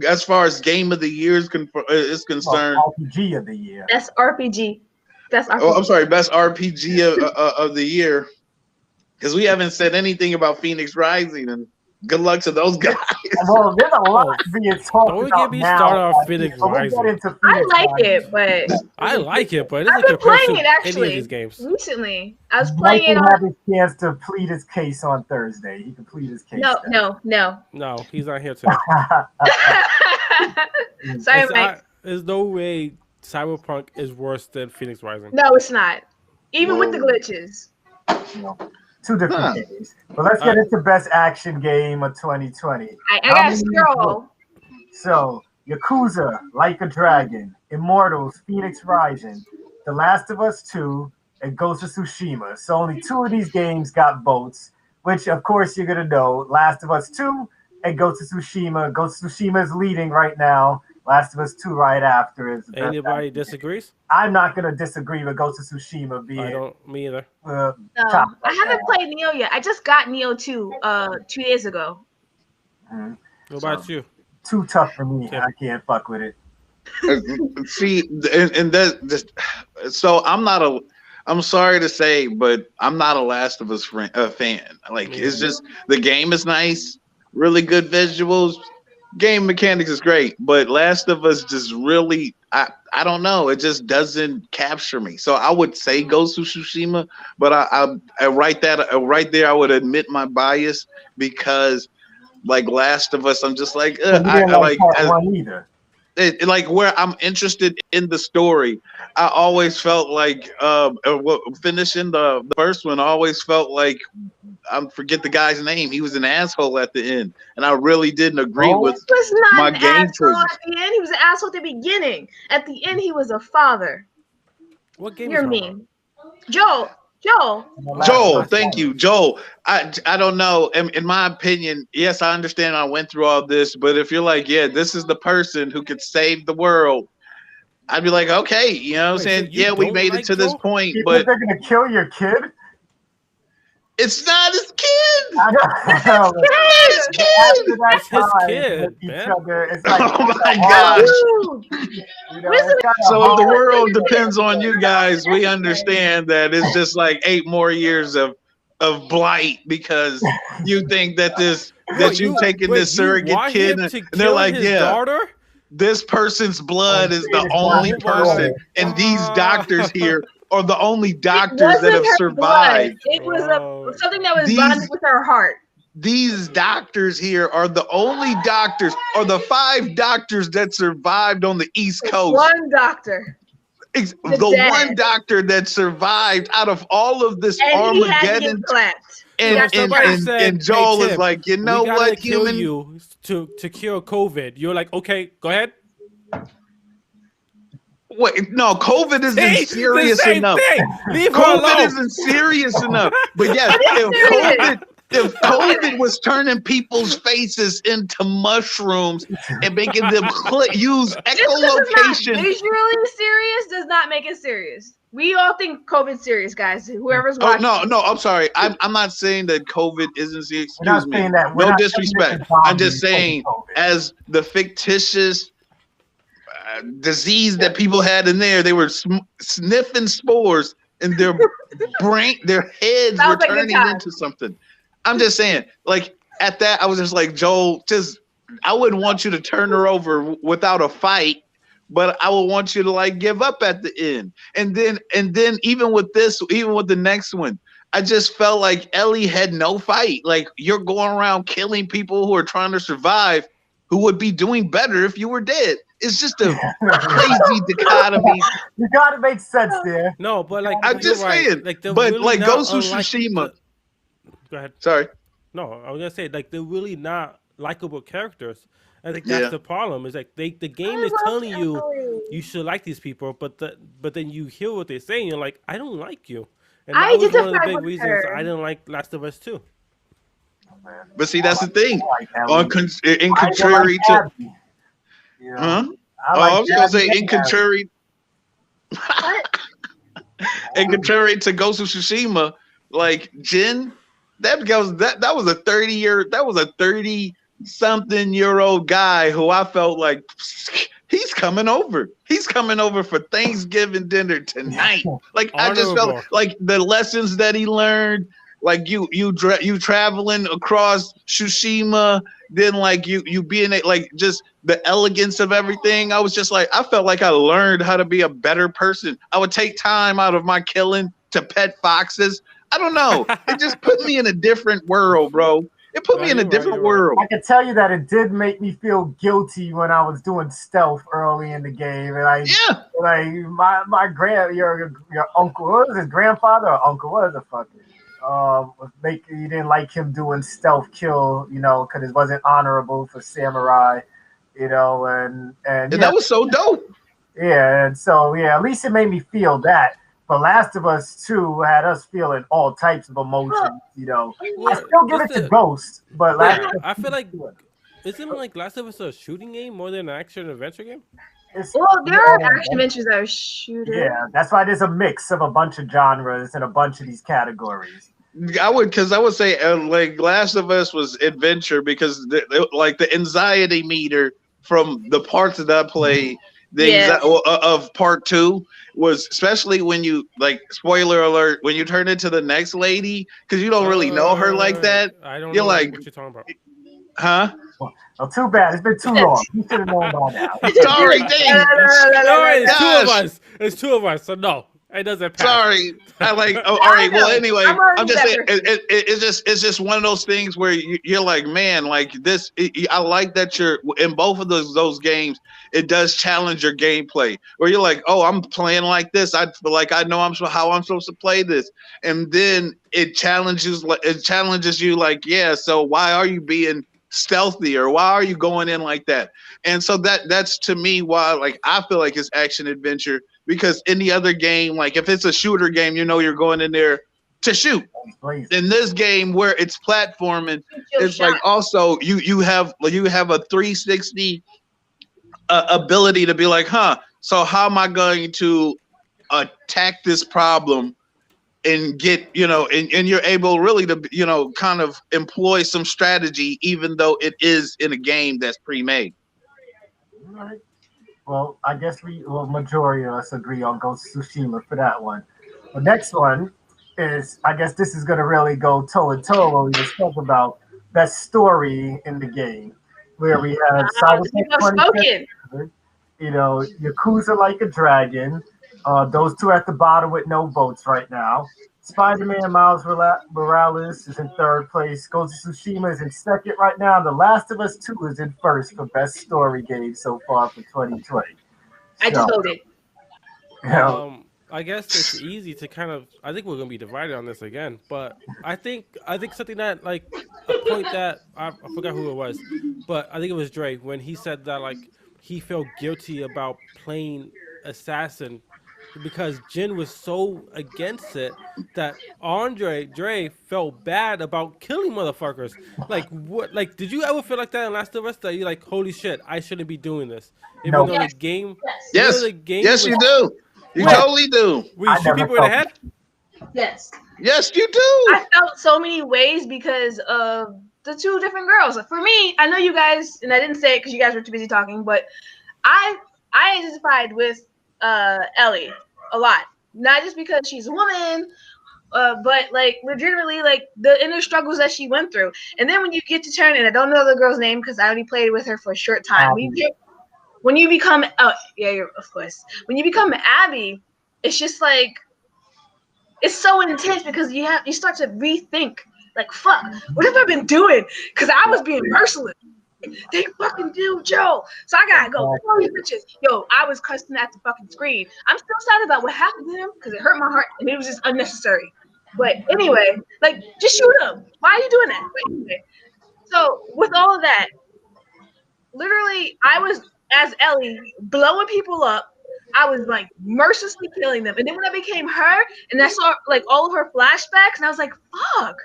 D: as far as game of the year is concerned.
A: RPG of the year.
C: That's RPG. That's RPG.
D: Oh, I'm sorry, best RPG of the year. Because we haven't said anything about Phoenix Rising, and good luck to those guys.
A: Well, there's a lot being talked about
B: get me started on Phoenix Rising.
C: I like it, but
B: I like it, but
C: I've been playing it actually
B: any of these games.
C: recently. I was playing it.
A: Have his chance to plead his case on Thursday. He can plead his case.
C: No,
B: he's not here today.
C: Sorry, Mike.
B: There's no way Cyberpunk is worse than Phoenix Rising.
C: No, it's not. Even with the glitches.
A: No. 2 different games. But let's get into best action game of 2020.
C: I got a scroll.
A: So, Yakuza, Like a Dragon, Immortals, Phoenix Rising, The Last of Us 2, and Ghost of Tsushima. So only 2 of these games got votes, which of course you're gonna know. Last of Us 2 and Ghost of Tsushima. Ghost of Tsushima is leading right now. Last of Us 2 right after.
B: Anybody disagrees?
A: I'm not gonna disagree with Ghost of Tsushima being.
B: Me either.
C: No, I haven't played Neo yet. I just got Neo 2 2 days ago.
B: What about you?
A: Too tough for me. I can't fuck with it.
D: See, and so I'm sorry to say, but I'm not a Last of Us fan. Like, it's just the game is nice, really good visuals. Game mechanics is great, but Last of Us just really, I don't know, it just doesn't capture me. So I would say Ghost of Tsushima, but I right there I would admit my bias because like Last of Us, I'm just like like where I'm interested in the story. I always felt like finishing the first one. I always felt like I forget the guy's name. He was an asshole at the end, and I really didn't agree with my game choices.
C: At the end, he was an asshole at the beginning. At the end, he was a father.
B: What game?
C: You're mean, Joel,
D: thank you, Joel. I don't know. In my opinion, yes, I understand. I went through all this, but if you're like, yeah, this is the person who could save the world, I'd be like, okay, you know what I'm saying? Yeah, we made it to this point, but
A: they're gonna kill your kid.
D: It's not his kid.
A: It's
B: his kid.
A: It's like,
D: oh my gosh. So if the world depends on you guys, we understand that it's just like 8 more years of blight because you think that you taking this surrogate kid and they're like, yeah,
B: daughter?
D: This person's blood is the only person, and these doctors here are the only doctors that have survived.
C: It was something that was bonded with her heart.
D: These doctors here are the only doctors, or the 5 doctors that survived on the East Coast.
C: One doctor.
D: The one doctor that survived out of all of this Armageddon. And Joel
B: hey, Tim,
D: is like, you know what, human?
B: You to cure COVID. You're like, okay, go ahead.
D: Wait, no, COVID isn't serious enough. COVID isn't serious enough. But yes, if COVID was turning people's faces into mushrooms and making them use echolocation,
C: visually serious does not make it serious. We all think COVID's serious, guys. Whoever's watching.
D: No, I'm sorry. I'm not saying that COVID isn't serious. Excuse me. No disrespect. I'm just saying, as the fictitious disease that people had in there, they were sniffing spores, and their heads were turning into something. I'm just saying, like at that, I was just like, Joel, I wouldn't want you to turn her over without a fight. but I would want you to like give up at the end. And then even with the next one, I just felt like Ellie had no fight. Like you're going around killing people who are trying to survive, who would be doing better if you were dead. It's just a crazy dichotomy.
A: You gotta make sense there.
B: No, but like
D: I'm
B: you're
D: just
B: right.
D: saying.
B: Like they're
D: But
B: really
D: like
B: not
D: Ghost of
B: unlike
D: Tsushima.
B: Go ahead.
D: Sorry.
B: No, I was gonna say like they're really not likable characters. I think that's
D: Yeah.
B: the problem. Is like the game
C: I
B: is
C: love
B: telling you
C: Ellie.
B: you should like these people, but then you hear what they're saying, you're like, I don't like you, and
C: I
B: that was one of the
C: identified
B: big
C: with
B: reasons
C: her.
B: I didn't like Last of Us 2.
D: But see, that's the thing.
A: I like Ellie.
D: In
A: I
D: contrary
A: like
D: to,
A: Abby, you know?
D: huh?
A: I
D: Oh,
A: like
D: I was gonna
A: Abby
D: say,
A: and
D: in
A: Abby.
D: contrary,
C: What?
D: in contrary to Ghost of Tsushima, like Jin, that was a 30 something year old guy who I felt like he's coming over. He's coming over for Thanksgiving dinner tonight. Like I just felt
B: Honorable.
D: like the lessons that he learned, like you traveling across Tsushima, then like you being like just the elegance of everything. I was just like I felt like I learned how to be a better person. I would take time out of my killing to pet foxes. I don't know. It just put me in a different world, bro. It put
B: No,
D: me in a
B: you're right.
D: different
B: You're right.
D: world.
A: I can tell you that it did make me feel guilty when I was doing stealth early in the game, and
D: Yeah.
A: my your uncle, what was his grandfather or uncle? What is the fuck? You didn't like him doing stealth kill, because it wasn't honorable for samurai, and
D: And
A: yeah,
D: that was so dope.
A: yeah, and so yeah, at least it made me feel that. But Last of Us 2 had us feeling all types of emotions. I
B: Well,
A: still give
B: just
A: it to
B: the
A: Ghost, but Last
B: yeah,
A: of Us
B: I
A: 2
B: feel
A: is
B: like
A: good.
B: isn't like Last of Us a shooting game more than an action adventure game?
A: It's
C: Well, there are action
A: yeah,
C: adventures that are shooter.
A: yeah, that's why there's a mix of a bunch of genres and a bunch of these categories.
D: Because I would say like Last of Us was adventure because like the anxiety meter from the parts that I played, the
C: Yeah.
D: anxiety of part two was especially when you like spoiler alert when you turn into the next lady because you don't really know her like that.
B: I don't
D: You're
B: know
D: like,
B: what you're talking about.
D: huh?
A: Well, too bad. It's been too long. You should have known by now.
D: Sorry, dang.
B: No, it's two of
D: Gosh.
B: us. It's two of us. So no, it doesn't pass.
D: Sorry, I like. Oh, all
C: I
D: right. Well,
C: know.
D: anyway,
C: I'm already
D: I'm just
C: that
D: saying.
C: person.
D: It's just one of those things where you're like, man, like this. I like that you're in both of those games. It does challenge your gameplay. Where you're like, oh, I'm playing like this. I feel like I know how I'm supposed to play this, and then it challenges you like, yeah. So why are you being stealthy or why are you going in like that? And so that's to me why like I feel like it's action adventure because any other game, like if it's a shooter game, you're going in there to shoot.
A: Please.
D: In this game where it's platforming,
C: Your
D: it's like
C: shot.
D: also you have a 360 ability to be like, so how am I going to attack this problem and get and you're able really to kind of employ some strategy even though it is in a game that's pre-made.
A: All right. Well, I guess majority of us agree on Ghost of Tsushima for that one. The next one is, I guess this is going to really go toe to toe when we just talk about best story in the game, where we have
C: The people have spoken.
A: Yakuza Like a Dragon. Those two at the bottom with no votes right now. Spider-Man Miles Morales is in third place. Ghost of Tsushima is in second right now. The Last of Us 2 is in first for best story game so far for 2020.
C: I just voted.
B: I guess it's easy to kind of. I think we're gonna be divided on this again, but I think something that like a point that I forgot who it was, but I think it was Dre when he said that like he felt guilty about playing assassin because Jin was so against it that Dre felt bad about killing motherfuckers. Like what? Like did you ever feel like that in Last of Us that you're like, holy shit, I shouldn't be doing this, even
A: No.
B: though the game.
D: Yes,
B: even though the game
D: yes, you
B: was-
D: do. You
B: Wait.
D: totally do.
B: We
A: I
B: shoot
A: never
B: people in the
A: felt
B: head.
C: Yes.
D: Yes, you do.
C: I felt so many ways because of the two different girls. For me, I know you guys, and I didn't say it because you guys were too busy talking, but I identified with Ellie a lot. Not just because she's a woman, but like legitimately like the inner struggles that she went through. And then when you get to turn, and I don't know the girl's name because I only played with her for a short time. when you become of course. When you become Abby, it's just like it's so intense because you start to rethink like fuck, what have I been doing? Because I was being merciless. They fucking do Joe. So I gotta go kill these bitches. Yo, I was cussing at the fucking screen. I'm still sad about what happened to him because it hurt my heart and it was just unnecessary. But anyway, like just shoot him. Why are you doing that? But anyway, so with all of that, literally I was as Ellie blowing people up. I was like mercilessly killing them. And then when I became her and I saw like all of her flashbacks and I was like, fuck,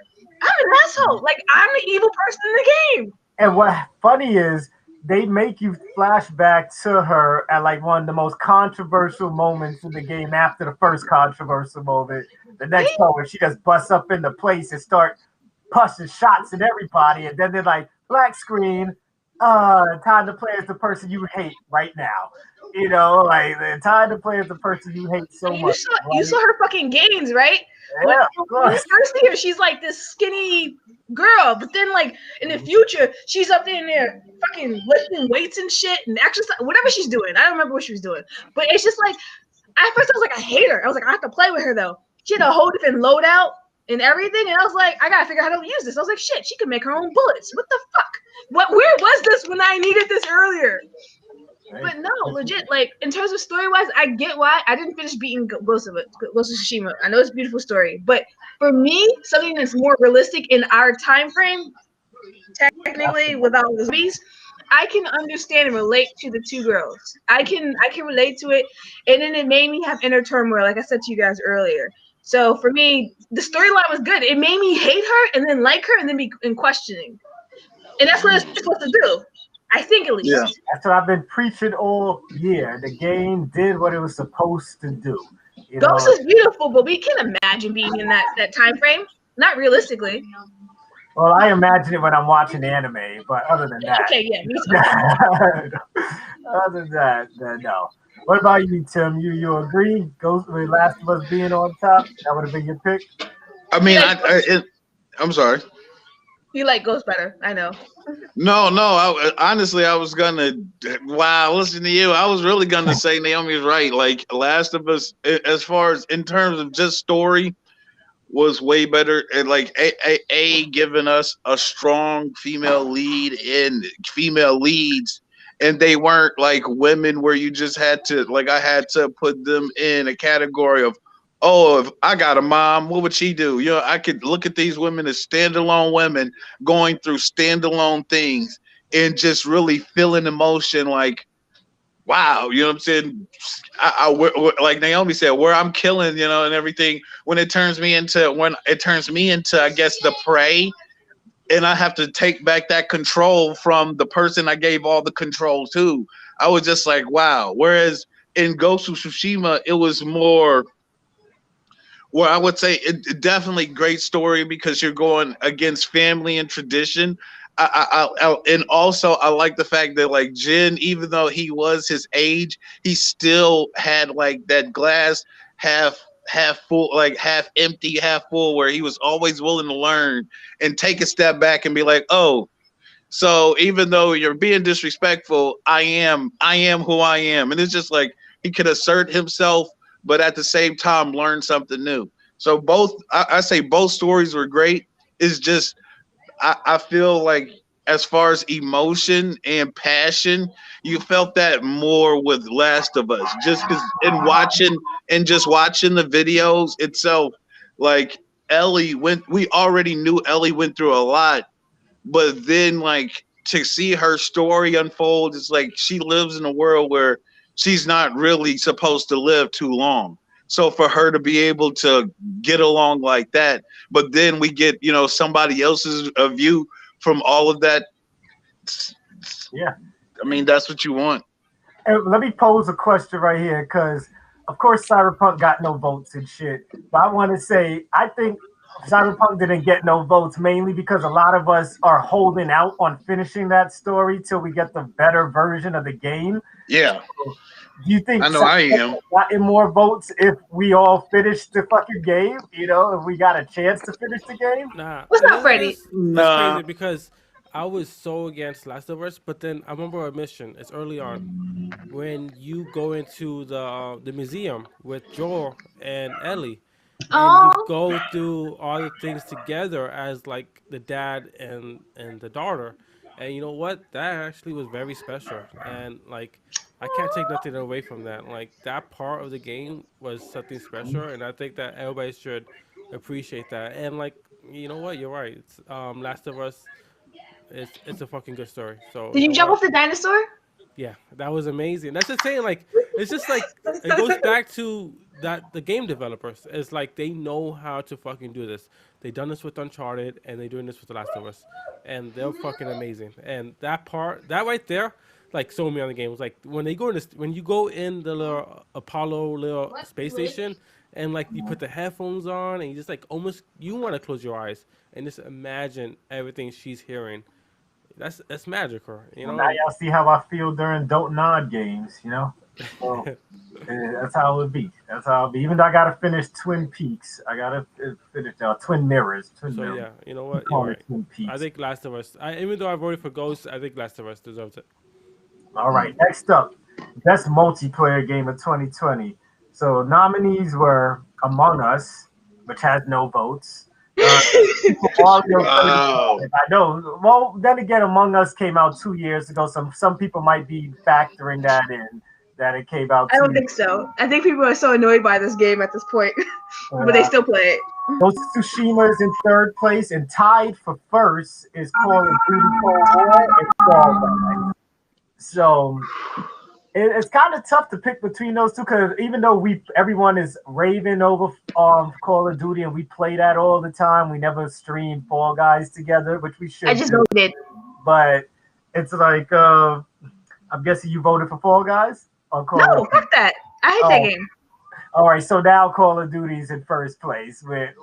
C: I'm an asshole. Like I'm the evil person in the game.
A: And what funny is they make you flash back to her at like one of the most controversial moments in the game after the first controversial moment. The next moment she just busts up in the place and start pushing shots at everybody, and then they're like, black screen, time to play as the person you hate right now. You know, like the time to play as the person you hate so much.
C: You saw her fucking gains, right?
A: Yeah,
C: when you first see her, she's like this skinny girl, but then like in the future, she's up there fucking lifting weights and shit and exercise, whatever she's doing. I don't remember what she was doing, but it's just like at first I was like, I hate her. I was like, I have to play with her though. She had a whole different loadout and everything, and I was like, I gotta figure out how to use this. I was like, shit, she can make her own bullets. What the fuck? Where was this when I needed this earlier? But no, legit, like in terms of story wise, I get why I didn't finish beating Ghost of Tsushima. I know it's a beautiful story, but for me, something that's more realistic in our time frame, technically without the zombies, I can understand and relate to the two girls. I can relate to it, and then it made me have inner turmoil, like I said to you guys earlier. So for me, the storyline was good. It made me hate her and then like her and then be in questioning, and that's what it's supposed to do. I think at least.
A: Yeah. That's what I've been preaching all year. The game did what it was supposed to do.
C: Ghost is beautiful, but we can imagine being in that time frame. Not realistically.
A: Well, I imagine it when I'm watching anime, but other than that.
C: Okay, yeah, me too.
A: Other than that, no. What about you, Tim? You agree? Ghost with Last of Us being on top? That would have been your pick?
D: I mean, I'm sorry.
C: You like Ghost better, I know.
D: No. Honestly, I was gonna. Wow, listen to you. I was really gonna say Naomi's right. Like Last of Us, as far as in terms of just story, was way better. And like giving us a strong female lead and female leads, and they weren't like women where you just had to like I had to put them in a category of. Oh, if I got a mom, what would she do? You know, I could look at these women as standalone women going through standalone things and just really feeling emotion like, wow, you know what I'm saying? Like Naomi said, where I'm killing, you know, and everything, when it turns me into, I guess, the prey, and I have to take back that control from the person I gave all the control to. I was just like, wow. Whereas in Ghost of Tsushima, it was more... Well, I would say it definitely great story because you're going against family and tradition. And also I like the fact that like Jin, even though he was his age, he still had like that glass half full, like half empty, half full, where he was always willing to learn and take a step back and be like, oh, so even though you're being disrespectful, I am who I am. And it's just like he could assert himself, but at the same time learn something new. So I say both stories were great. It's just I feel like as far as emotion and passion, you felt that more with Last of Us. Just because just watching the videos itself, like we already knew Ellie went through a lot, but then like to see her story unfold, it's like she lives in a world where she's not really supposed to live too long. So for her to be able to get along like that, but then we get, you know, somebody else's view from all of that.
A: Yeah.
D: I mean, that's what you want.
A: And let me pose a question right here, because of course Cyberpunk got no votes and shit. But I want to say, I think Cyberpunk didn't get no votes mainly because a lot of us are holding out on finishing that story till we get the better version of the game.
D: Yeah.
A: So, do you think
D: I know I am
A: gotten more votes if we all finished the fucking game? You know, if we got a chance to finish the game?
B: Nah,
C: what's up, Freddie?
B: That's crazy because I was so against Last of Us, but then I remember a mission. It's early on when you go into the museum with Joel and Ellie, and you
C: Oh,
B: go through all the things together as like the dad and the daughter, and you know what? That actually was very special, and like I can't take nothing away from that. Like that part of the game was something special, and I think that everybody should appreciate that. And like you know what? You're right. It's, Last of Us. It's a fucking good story. So
C: did
B: you
C: you
B: know
C: jump
B: what?
C: off the dinosaur?
B: Yeah, that was amazing. That's just saying, like, it's just like
C: That's
B: it
C: so
B: goes
C: good.
B: back to that the game developers. It's like they know how to fucking do this. They done this with Uncharted, and they doing this with The Last of Us, and they're fucking amazing. And that part, that right there, like sold me on the game. It was like when they go in this, when you go in the little Apollo little space station, and like you put the headphones on, and you just like almost you want to close your eyes and just imagine everything she's hearing. That's magical, you
A: Well,
B: know.
A: now
B: And
A: y'all see how I feel during Don't Nod games, you know? So that's how it would be. That's how it be. Even though I gotta finish Twin Peaks, I gotta finish Twin Mirrors. Twin
B: So
A: Mirrors.
B: yeah, you know
A: We
B: what? You're
A: call it
B: right.
A: Twin
B: I
A: Peaks.
B: think Last of Us. Even though I voted for Ghost, I think Last of Us deserves it.
A: All right, next up, best multiplayer game of 2020. So nominees were Among Us, which has no votes. Uh, Super Mario 35.
D: Wow.
A: I know. Well, then again, Among Us came out 2 years ago. Some people might be factoring that in, that it came out
C: I
A: two
C: don't
A: years
C: think so. I think people are so annoyed by this game at this point, but they
A: ago.
C: still play it.
A: Ghost of Tsushima is in third place, and tied for first is Call of Duty Cold War and Fall Guys. So it's kind of tough to pick between those two because even though everyone is raving over Call of Duty and we play that all the time, we never stream Fall Guys together, which we
C: I
A: should
C: just
A: do.
C: voted.
A: But it's like I'm guessing you voted for Fall Guys or Call of
C: No,
A: Duty.
C: fuck that. I hate that
A: Oh,
C: game.
A: all right. So now Call of Duty's in first place with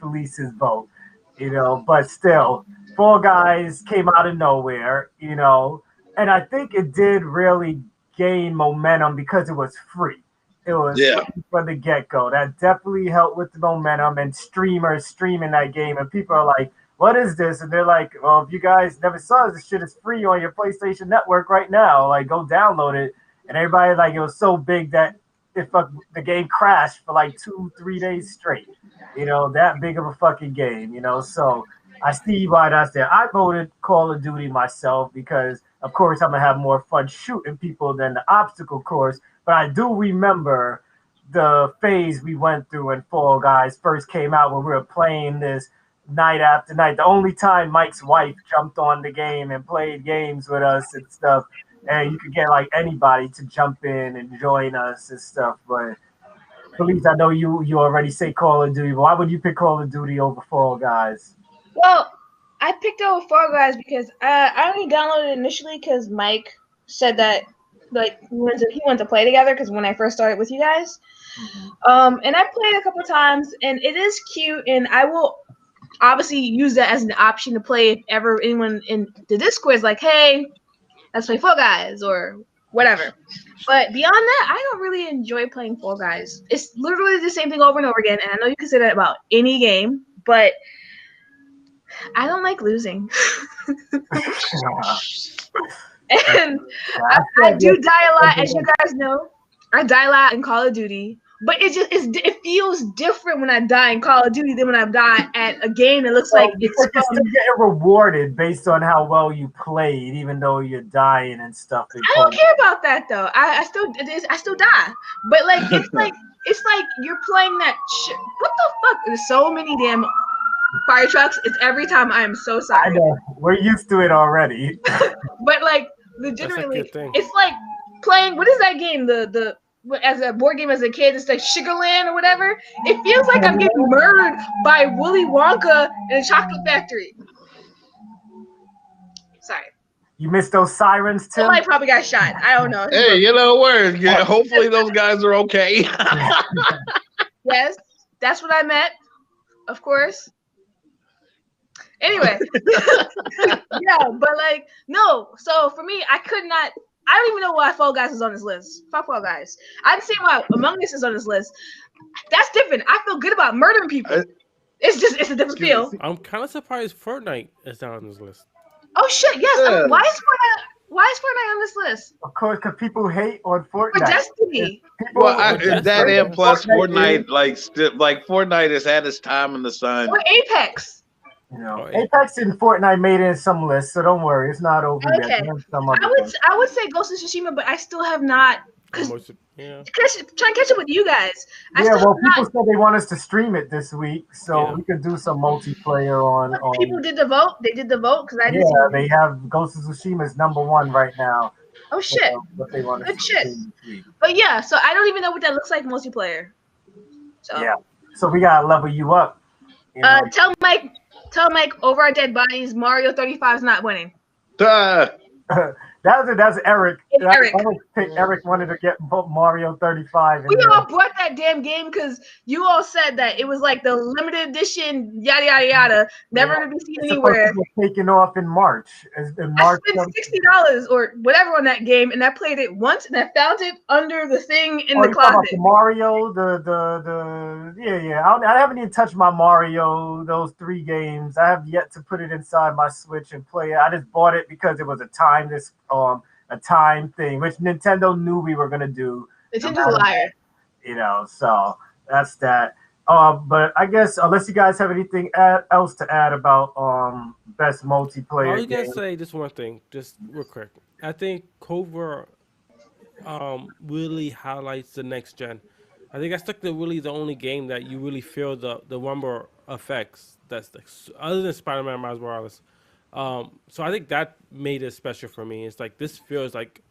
A: Felice's vote, you know. But still, Fall Guys came out of nowhere, you know, and I think it did really gain momentum because it was free. It was
D: Yeah.
A: free from the get go. That definitely helped with the momentum and streamers streaming that game, and people are like, "What is this?" And they're like, "Well, if you guys never saw this shit is free on your PlayStation Network right now. Like, go download it." And everybody like it was so big that the game crashed for like 2 3 days straight. You know, that big of a fucking game, you know. So I see why that's there. I voted Call of Duty myself because of course I'm gonna have more fun shooting people than the obstacle course. But I do remember the phase we went through when Fall Guys first came out when we were playing this night after night. The only time Mike's wife jumped on the game and played games with us and stuff, and you could get like anybody to jump in and join us and stuff. But Felice, I know you already say Call of Duty. But why would you pick Call of Duty over Fall Guys?
C: Well, I picked out Fall Guys because I only downloaded it initially because Mike said that like he wanted to play together because when I first started with you guys, and I played a couple times and it is cute and I will obviously use that as an option to play if ever anyone in the Discord is like, hey, let's play Fall Guys or whatever. But beyond that, I don't really enjoy playing Fall Guys. It's literally the same thing over and over again, and I know you can say that about any game, but I don't like losing. And I do die a lot, as you guys know. I die a lot in Call of Duty, but it feels different when I die in Call of Duty than when I die at a game that looks like it's
A: you're still getting rewarded based on how well you played, even though you're dying and stuff.
C: I don't care about that though. I still die, but like it's like you're playing that shit. What the fuck? There's so many damn fire trucks. It's every time. I am so sorry.
A: I know we're used to it already.
C: But like
B: That's a
C: legitimately,
B: good thing.
C: it's like playing. What is that game? The as a board game as a kid, it's like Sugarland or whatever. It feels like I'm getting murdered by Willy Wonka in a chocolate factory. Sorry.
A: You missed those sirens, Tim?
C: Somebody probably got shot. I don't know.
D: Hey, you know what? Yeah, hopefully those guys are okay.
C: Yes, that's what I meant. Of course. Anyway. Yeah, but like, no. So for me, I don't even know why Fall Guys is on this list. Fuck Fall Guys. I understand why Among Us is on this list. That's different. I feel good about murdering people. It's a different feel.
B: I'm kind of surprised Fortnite is not on this list.
C: Oh shit! Yes.
D: Yeah.
C: Why is Fortnite on this list?
A: Of course, because people hate on
C: For
A: Fortnite.
C: Destiny.
A: People,
D: Well,
B: Destiny,
D: that and
B: yeah.
D: plus
A: Fortnite
D: Fortnite, like Fortnite has had its time in the sun.
C: Or Apex.
A: You know,
B: Oh,
A: Apex and Fortnite made it in some lists, so don't worry, it's not over yet.
C: Okay.
A: There's some other
C: I would
A: things.
C: I would say Ghost of Tsushima, but I still have not because
B: almost, yeah,
C: trying to catch up with you guys. I
A: Yeah,
C: still
A: well,
C: have
A: people
C: not.
A: said they want us to stream it this week, so
B: yeah.
A: we could do some multiplayer on.
C: But people did the vote. They did the vote because I
A: Yeah,
C: didn't see.
A: they have Ghost of Tsushima is #1 right now.
C: Oh shit!
A: What they want us
C: Good
A: to
C: shit.
A: stream this week.
C: But yeah, so I don't even know what that looks like multiplayer. So
A: Yeah, so we gotta level you up. You know?
C: tell Mike over our dead bodies, Mario 35 is not winning.
D: Ah,
A: That's Eric.
C: It's Eric.
A: Eric wanted to get Mario 35.
C: We all brought that damn game because you all said that it was like the limited edition, yada yada yada, never to be seen anywhere.
A: Taken off in March.
C: I spent $60 or whatever on that game, and I played it once, and I found it under the thing in the closet.
A: The Mario, I haven't even touched my Mario. Those 3 games, I have yet to put it inside my Switch and play it. I just bought it because it was a time thing, which Nintendo knew we were gonna do.
C: Nintendo's a liar.
A: You know, so that's that. But I guess unless you guys have anything else to add about best multiplayer.
B: I was gonna
A: game.
B: say just one thing, just real quick. I think Cobra really highlights the next gen. I think that's like really the only game that you really feel the rumble effects. That's like, other than Spider-Man Miles Morales. So I think that made it special for me. It's like this feels like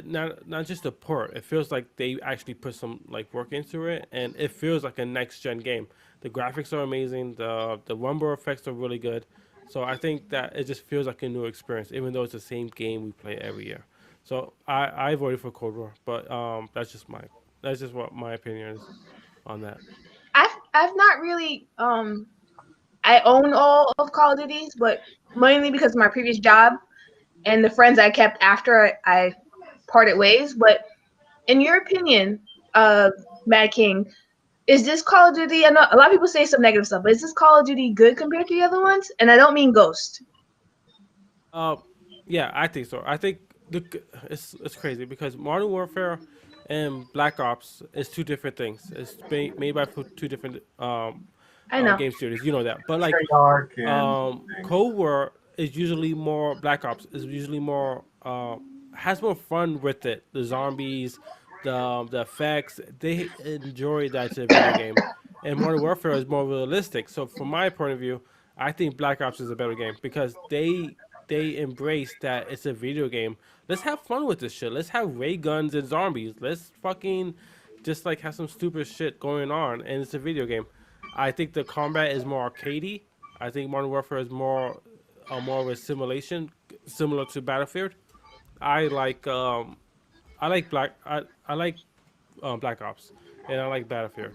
B: not just a port. It feels like they actually put some like work into it, and it feels like a next gen game. The graphics are amazing. The rumble effects are really good. So I think that it just feels like a new experience, even though it's the same game we play every year. So I voted for Cold War, but that's just what my opinion is on that.
C: I've not really I own all of Call of Duties, but mainly because of my previous job and the friends I kept after I parted ways. But in your opinion, Mad King, is this Call of Duty? I know a lot of people say some negative stuff, but is this Call of Duty good compared to the other ones? And I don't mean Ghost.
B: Yeah, I think so. I think it's crazy because Modern Warfare and Black Ops is 2 different things. It's made by 2 different
C: I know.
B: game studios. You know that, but like
A: Treyarch and
B: Cold War is usually more. Black Ops is usually more has more fun with it. The zombies, the effects, they enjoy that as a video game. And Modern Warfare is more realistic. So from my point of view, I think Black Ops is a better game because they embrace that it's a video game. Let's have fun with this shit. Let's have ray guns and zombies. Let's fucking just like have some stupid shit going on, and it's a video game. I think the combat is more arcadey. I think Modern Warfare is more of a simulation, similar to Battlefield. I like I like Black Ops, and I like Battlefield.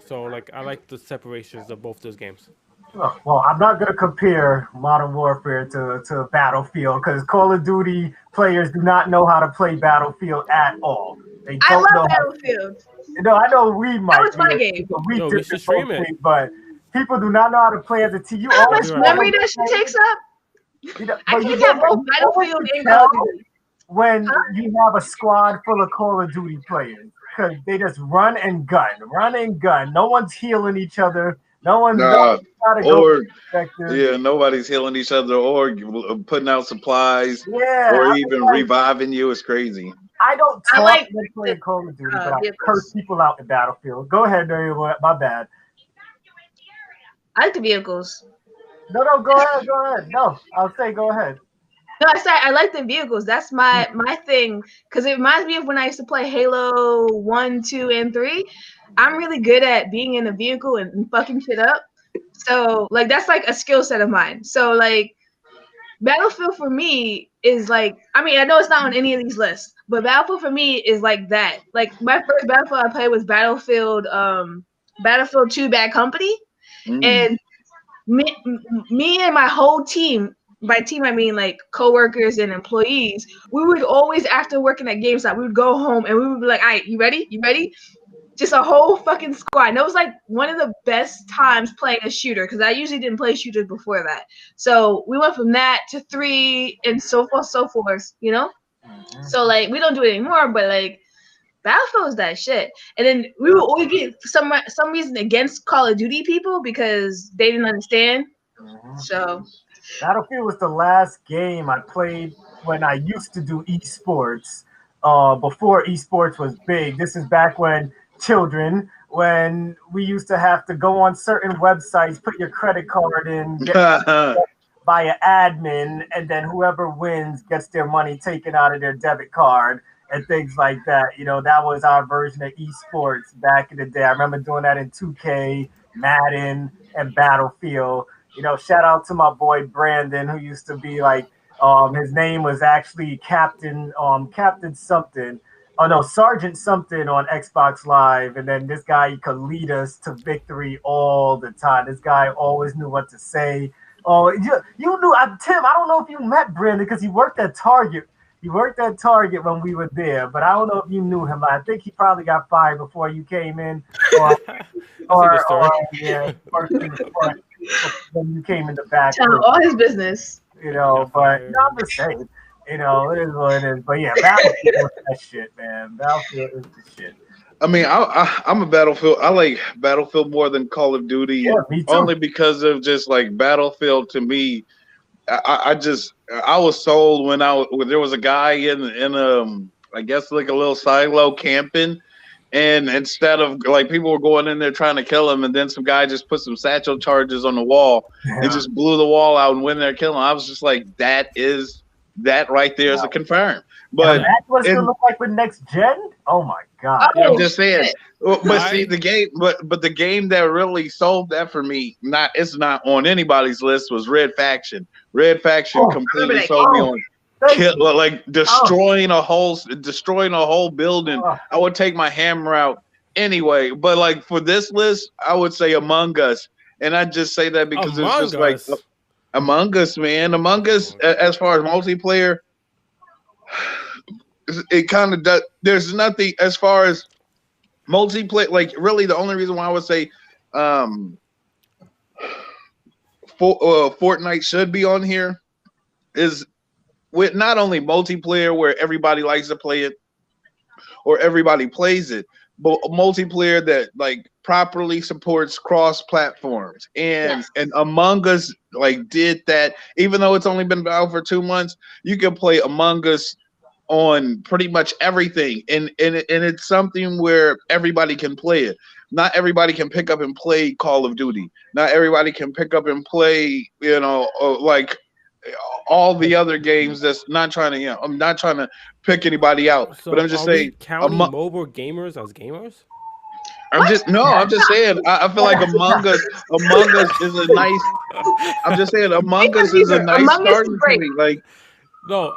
B: So like I like the separations of both those games.
A: oh, well, I'm not going to compare Modern Warfare to Battlefield because Call of Duty players do not know how to play Battlefield at all. They
C: I
A: don't know
C: love
A: how
C: Battlefield.
A: I know we might.
C: That was my
A: be
C: game.
A: We
B: No,
A: did
B: we should
A: it
B: stream
A: both
B: it.
A: ways, but people do not know how to play as a team. You
C: How
A: always
C: much
B: Right.
C: memory that shit takes up? I
A: but you
C: can't have
A: know,
C: both
A: you know what
C: Battlefield
A: you
C: and Call
A: tell
C: of Duty.
A: when you have a squad full of Call of Duty players because they just run and gun. No one's healing each other. No one's
D: Nah,
A: trying to go
D: or
A: perspective.
D: yeah, nobody's healing each other or putting out supplies
A: Yeah,
D: or
A: I
D: even
A: like-
D: reviving you. It's crazy.
A: I don't
C: I
A: talk
C: like
A: when playing Call of Duty, but I
C: vehicles.
A: curse people out in Battlefield. Go ahead, Mario. My bad.
C: I like the vehicles.
A: No, go ahead. No, I'll say go ahead.
C: No, I said I like the vehicles. That's my thing because it reminds me of when I used to play Halo 1, 2, and 3. I'm really good at being in a vehicle and fucking shit up. So like that's like a skill set of mine. So like Battlefield for me is like I mean I know it's not on any of these lists, but Battlefield for me is like that. Like my first Battlefield I played was Battlefield 2 Bad Company, and me and my whole team. By team, I mean like coworkers and employees. We would always, after working at GameStop, we would go home and we would be like, "All right, you ready? You ready?" just a whole fucking squad. And it was like one of the best times playing a shooter because I usually didn't play shooters before that. So we went from that to 3 and so forth, you know? So like we don't do it anymore, but like Battlefield was that shit. And then we would always get some reason against Call of Duty people because they didn't understand. So
A: Battlefield was the last game I played when I used to do esports. Before esports was big. This is back when when we used to have to go on certain websites, put your credit card in, get by an admin, and then whoever wins gets their money taken out of their debit card and things like that. You know, that was our version of esports back in the day. I remember doing that in 2K, Madden, and Battlefield. You know, shout out to my boy Brandon, who used to be like, his name was actually Captain something. Oh no, Sergeant something on Xbox Live, and then this guy could lead us to victory all the time. This guy always knew what to say. Oh, you knew Tim. I don't know if you met Brandon because he worked at Target. He worked at Target when we were there, but I don't know if you knew him. I think he probably got fired before you came in, or yeah, when you came in the back.
C: tell all his business.
A: You know, but no, I'm just saying, you know, it is what it is. But yeah, Battlefield is that shit, man. Battlefield is the shit.
D: I mean, I'm a Battlefield. I like Battlefield more than Call of Duty,
A: Yeah, me too.
D: only because of just like Battlefield to me. I was sold when there was a guy in I guess like a little silo camping, and instead of like people were going in there trying to kill him, and then some guy just put some satchel charges on the wall and just blew the wall out and went in there killing him. I was just like, that right there is a confirm. But
A: that's what it's gonna look like with next gen. Oh my god!
D: I'm just saying. But see the game, but the game that really sold that for me, it's not on anybody's list, was Red Faction. Red Faction completely sold me on like destroying a whole building. I would take my hammer out anyway. But like for this list, I would say Among Us, and I just say that because it's just like Among Us, man. Among Us, as far as multiplayer, it kind of does. There's nothing as far as multiplayer. Like really, the only reason why I would say Fortnite should be on here is with not only multiplayer where everybody likes to play it or everybody plays it, but multiplayer that like properly supports cross platforms. And Among Us like did that. Even though it's only been out for 2 months, you can play Among Us on pretty much everything, and it's something where everybody can play it. Not everybody can pick up and play Call of Duty. Not everybody can pick up and play, you know, like all the other games. That's not trying to, you know, I'm not trying to pick anybody out,
B: So
D: but I'm just saying,
B: counting mobile gamers as gamers.
D: I'm just saying. I feel like Among Us is a nice. I'm just saying, Among Us is a nice starting point. Like,
B: no,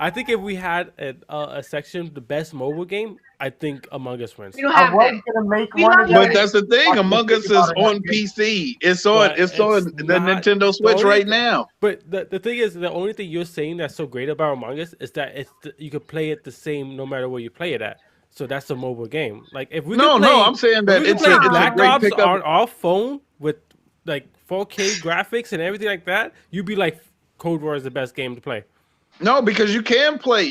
B: I think if we had a section, the best mobile game, I think Among Us wins.
C: We don't have
A: I was gonna make one,
D: but that's the thing. Among Us is on PC. It's on the Nintendo Switch right now.
B: But the thing is, the only thing you're saying that's so great about Among Us is that you could play it the same no matter where you play it at. So that's a mobile game. Like if we
D: I'm saying that it's a great pickup
B: on our phone with like 4K graphics and everything like that, you'd be like, Cold War is the best game to play.
D: No, because you can play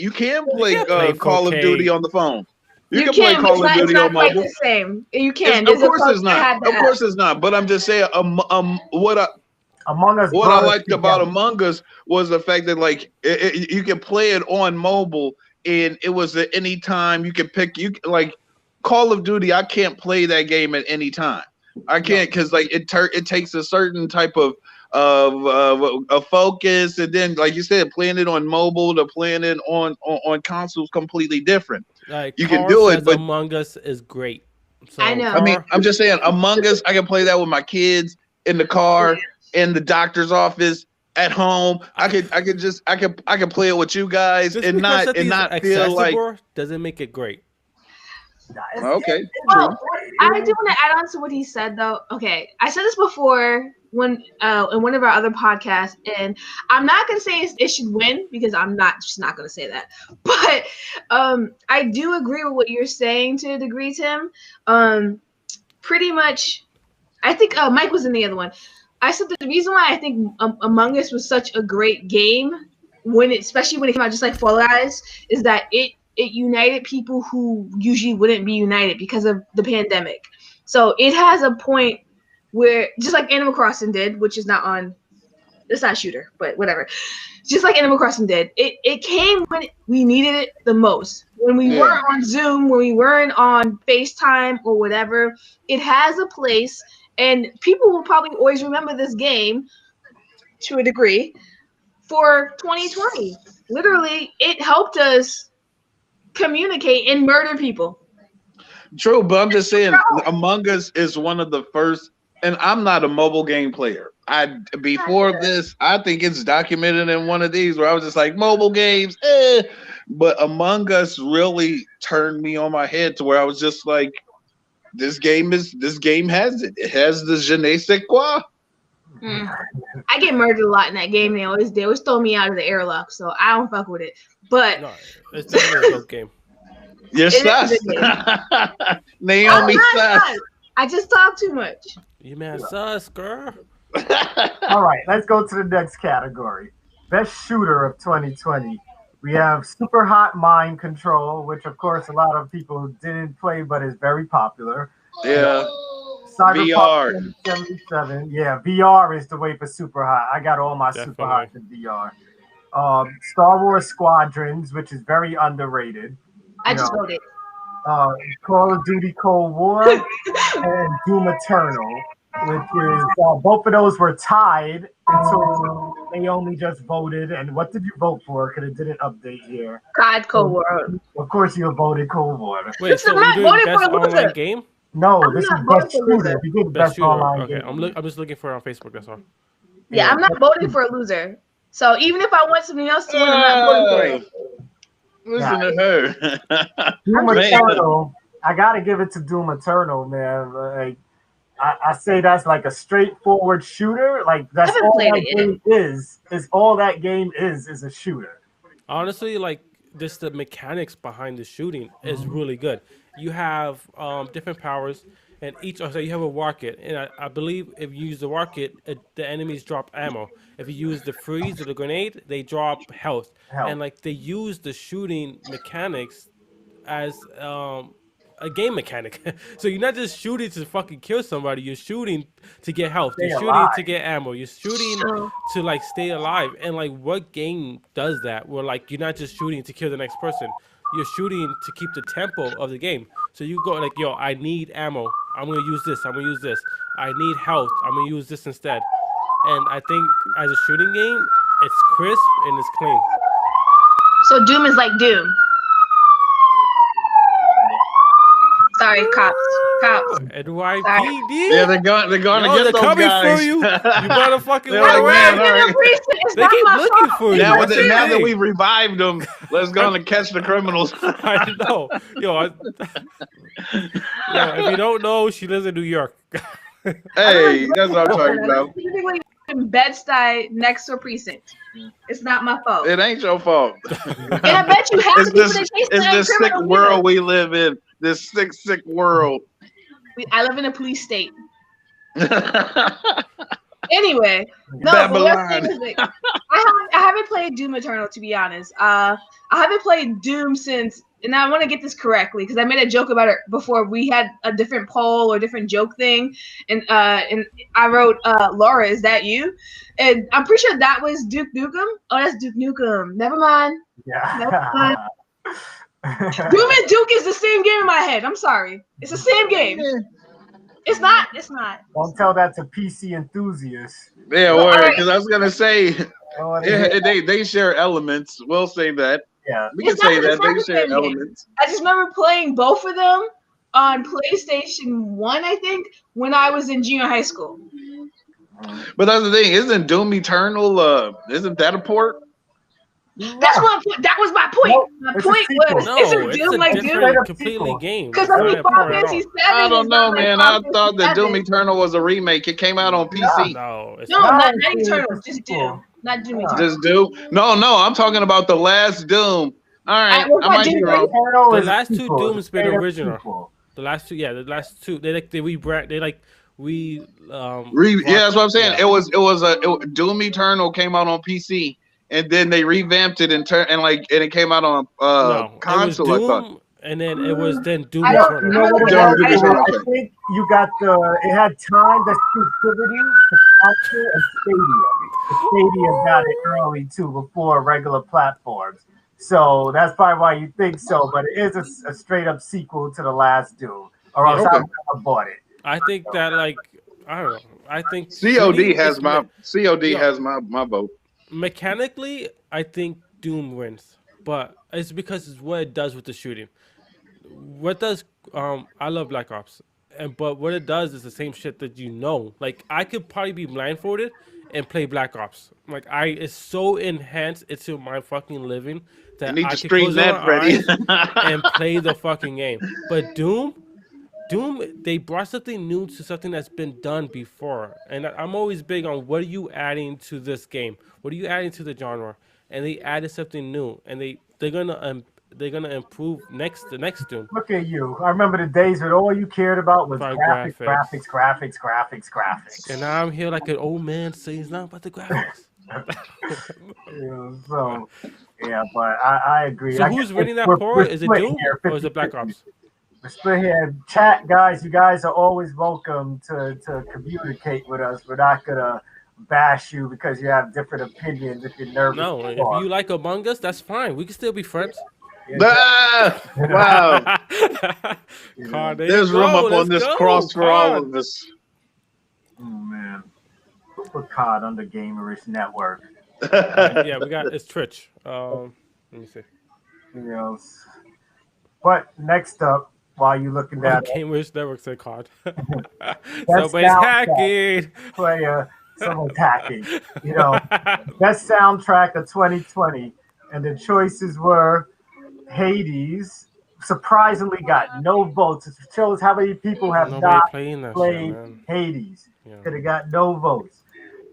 D: Call of Duty on the phone. You can play Call of Duty on mobile.
C: The same. You can.
D: Of course it's not. Of course it's not. But I'm just saying, what I liked about Among Us was the fact that like you can play it on mobile, and it was at any time you could pick. You like Call of Duty. I can't play that game at any time. I can't because like it takes a certain type of focus, and then like you said, playing it on mobile to playing it on consoles completely different.
B: Like
D: you can do it, but
B: Among Us is great. So,
C: I know.
D: I mean, I'm just saying, Among Us, I can play that with my kids in the car, in the doctor's office, at home. I can play it with you guys and not feel like
B: doesn't make it great.
D: Okay,
C: Well,
D: true.
C: I do want to add on to what he said, though. Okay, I said this before when in one of our other podcasts, and I'm not gonna say it should win because I'm not gonna say that. But I do agree with what you're saying to a degree, Tim. Pretty much, I think Mike was in the other one. I said that the reason why I think Among Us was such a great game especially when it came out, just like Fall Guys, is that it united people who usually wouldn't be united because of the pandemic. So it has a point where, just like Animal Crossing did, which is not on, it's not a shooter, but whatever. Just like Animal Crossing did, it came when we needed it the most. When we weren't on Zoom, when we weren't on FaceTime or whatever, it has a place, and people will probably always remember this game to a degree for 2020. Literally, it helped us communicate and murder people.
D: True, but I'm just saying, Among Us is one of the first, and I'm not a mobile game player. Before this, I think it's documented in one of these where I was just like, mobile games, eh. But Among Us really turned me on my head to where I was just like, this game has it. It has the je ne sais quoi.
C: I get murdered a lot in that game. They always throw me out of the airlock, so I don't fuck with it. But
B: No, it's definitely a dope game.
D: You're sus. Naomi sus.
C: I just talk too much.
B: You man sus, girl.
A: All right, let's go to the next category. Best shooter of 2020. We have Super Hot Mind Control, which of course a lot of people didn't play, but is very popular.
D: Yeah.
A: Cyberpunk 2077. Yeah, VR is the way for Super Hot. I got all my Super Hots in VR. Star Wars Squadrons, which is very underrated.
C: I just voted.
A: Call of Duty Cold War and Doom Eternal, which is both of those were tied until they only just voted. And what did you vote for? Because it didn't update here.
C: God, Cold War.
A: Of course, you voted Cold War.
B: Wait, so we're doing best online game?
A: No, this is best shooter. We did best online
B: okay,
A: game.
B: I'm just looking for it on Facebook. That's all.
C: Yeah, I'm not voting for a loser. So even if I want something else to win, I'm not voting for it.
D: Listen to her.
A: Doom Eternal. I gotta give it to Doom Eternal, man. Like, I say that's like a straightforward shooter. Like that's all that game is. Is all that game is a shooter.
B: Honestly, like just the mechanics behind the shooting is really good. You have different powers, and so you have a rocket, and I believe if you use the rocket, the enemies drop ammo. If you use the freeze or the grenade, they drop health. And like they use the shooting mechanics as a game mechanic. So you're not just shooting to fucking kill somebody. You're shooting to get health. You're shooting to get ammo. You're shooting to like stay alive. And like, what game does that? Where like you're not just shooting to kill the next person. You're shooting to keep the tempo of the game. So you go like, yo, I need ammo. I'm gonna use this. I'm gonna use this. I need health. I'm gonna use this instead. And I think as a shooting game, it's crisp and it's clean.
C: So Doom is like Doom. Sorry, cops.
B: NYPD.
D: Yeah, they're going to get those
B: coming
D: guys.
B: for you. You gotta fucking run
D: like,
B: away.
C: They
B: keep looking for you.
D: Now that we revived them, let's go and catch the criminals.
B: I know. Yo, if you don't know, she lives in New York.
D: Hey, that's what I'm talking about.
C: In Bed-Stuy next to a precinct. It's not my fault.
D: It ain't your fault.
C: And I bet you half the people that chase
D: this sick world we live in. This sick world.
C: I live in a police state. Anyway, no,
D: Babylon.
C: but I haven't played Doom Eternal, to be honest. I haven't played Doom since, and I want to get this correctly because I made a joke about it before. We had a different poll or different joke thing, and I wrote, Laura, is that you? And I'm pretty sure that was Duke Nukem. Oh, that's Duke Nukem. Never mind.
A: Yeah.
C: Never mind. Doom and Duke is the same game in my head. I'm sorry. It's the same game. It's not.
A: Don't tell that to PC enthusiasts.
D: Yeah, because I was gonna say they share elements. We'll say that.
A: Yeah,
D: we can say that they share elements.
C: I just remember playing both of them on PlayStation 1, I think, when I was in junior high school.
D: But that's the thing, isn't Doom Eternal? Isn't that a port?
C: That was my point.
A: Nope,
C: My
A: it's a
C: point
A: sequel.
C: was,
B: No,
C: it's a
B: it's
C: Doom
B: a
C: like
A: It's
C: Doom.
A: straight
B: different,
A: up
B: completely
A: sequel.
B: game.
C: Because
B: It's
C: I
B: not
C: mean,
B: at
C: Final
B: par at
C: Fantasy
B: all.
C: 7
D: I
C: is
D: don't know,
C: not like
D: man.
C: Final
D: I
C: Fantasy
D: thought that Doom
C: 7.
D: Eternal was a remake. It came out on PC.
B: No, it's
C: No,
B: not.
C: not
A: it's
C: Eternal,
A: a
C: just
A: sequel.
C: Doom, not Doom
A: Yeah.
C: Eternal.
D: Just Doom? No, I'm talking about the last Doom. All right,
C: Well, it's
D: I
C: not
D: might
C: Doom
D: be
C: 3.
D: wrong.
A: Eternal
B: The
A: is a
B: last two
A: sequel. It's a
B: Dooms been
A: straight up
B: original.
A: sequel.
B: The last two. They rebrand. They like we
D: Yeah, that's what I'm saying.
B: Yeah.
D: Doom Eternal came out on PC, and then they revamped it and it came out on
B: No, it was
D: console. I thought.
B: Doom, and then it was then Doom
C: I
A: Yeah,
C: don't
A: you
B: Eternal.
A: know what it
D: Doom
A: was?
D: Eternal.
A: I
D: Okay.
A: think you got it had timed exclusivity to console and Stadia. The Stadia got it early too, before regular platforms. So that's probably why you think so, but it is a straight up sequel to the last Doom, or else
B: Yeah,
A: I
D: Okay.
A: would have bought it.
B: I think that I don't know. I think
D: COD
B: shooting
D: has
B: is yo,
D: my vote.
B: mechanically. I think Doom wins, but it's because it's what it does with the shooting. What does I love Black Ops, and but what it does is the same shit that you know. Like I could probably be blindfolded and play Black Ops. Like it's so enhanced into my fucking living
D: You
B: that
D: need
B: I
D: to
B: could
D: stream
B: close my
D: that, Freddie.
B: eyes and play the fucking game. But Doom, they brought something new to something that's been done before, and I'm always big on what are you adding to this game? What are you adding to the genre? And they added something new, and they're gonna improve the next Doom.
A: Look at you. I remember the days when all you cared about was
B: By
A: graphics,
B: graphics.
A: graphics, graphics, graphics, graphics.
B: And now I'm here like an old man saying it's not about the graphics.
A: So, yeah, but I agree.
B: So
A: I guess
B: who's winning that
A: we're
B: poll? Is it
A: split
B: Doom
A: here,
B: or is it Black
A: 50-50.
B: Ops?
A: We're split here. Chat, guys, you guys are always welcome to communicate with us. We're not going to bash you because you have different opinions if you're nervous
B: No,
A: to
B: if
A: talk.
B: you like Among Us, that's fine. We can still be friends.
D: Ah, wow.
B: Card, there
D: There's
B: you
D: room
B: go.
D: up
B: Let's
D: on this
B: go.
D: cross for all
B: Card.
D: of us.
A: Oh, man. Put COD under Gamerish Network.
B: Yeah, we got it's Twitch. Let me see.
A: But next up, while you're looking that up,
B: Gamerish Network said card.
A: That's
B: Somebody's
A: soundtrack
B: hacking.
A: player, someone's hacking. Best soundtrack of 2020, and the choices were Hades. Surprisingly, got no votes. It shows how many people have
B: Nobody
A: not
B: playing that shit,
A: played
B: man.
A: Hades.
B: Yeah.
A: It got no votes.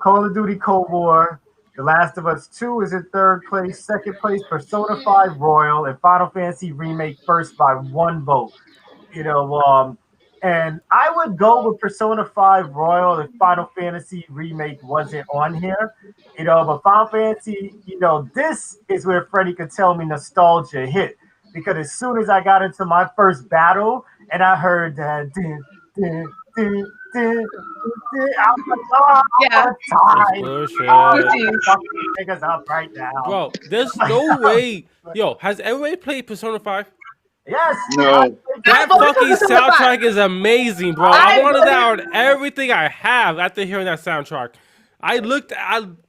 A: Call of Duty Cold War, The Last of Us 2 is in third place. Second place, Persona 5 Royal, and Final Fantasy Remake first by one vote. And I would go with Persona 5 Royal if Final Fantasy Remake wasn't on here. But Final Fantasy, this is where Freddie could tell me nostalgia hit. Because as soon as I got into my first battle and I heard that, I was like, oh,
C: Yeah.
A: time.
B: Bullshit.
A: Fucking niggas up right now.
B: Bro, there's no way. Yo, has everybody played Persona 5?
A: Yes.
D: No.
B: That
C: voted for
B: fucking
C: Persona 5.
B: soundtrack is amazing, bro. I wanted that on everything I have after hearing that soundtrack. I'm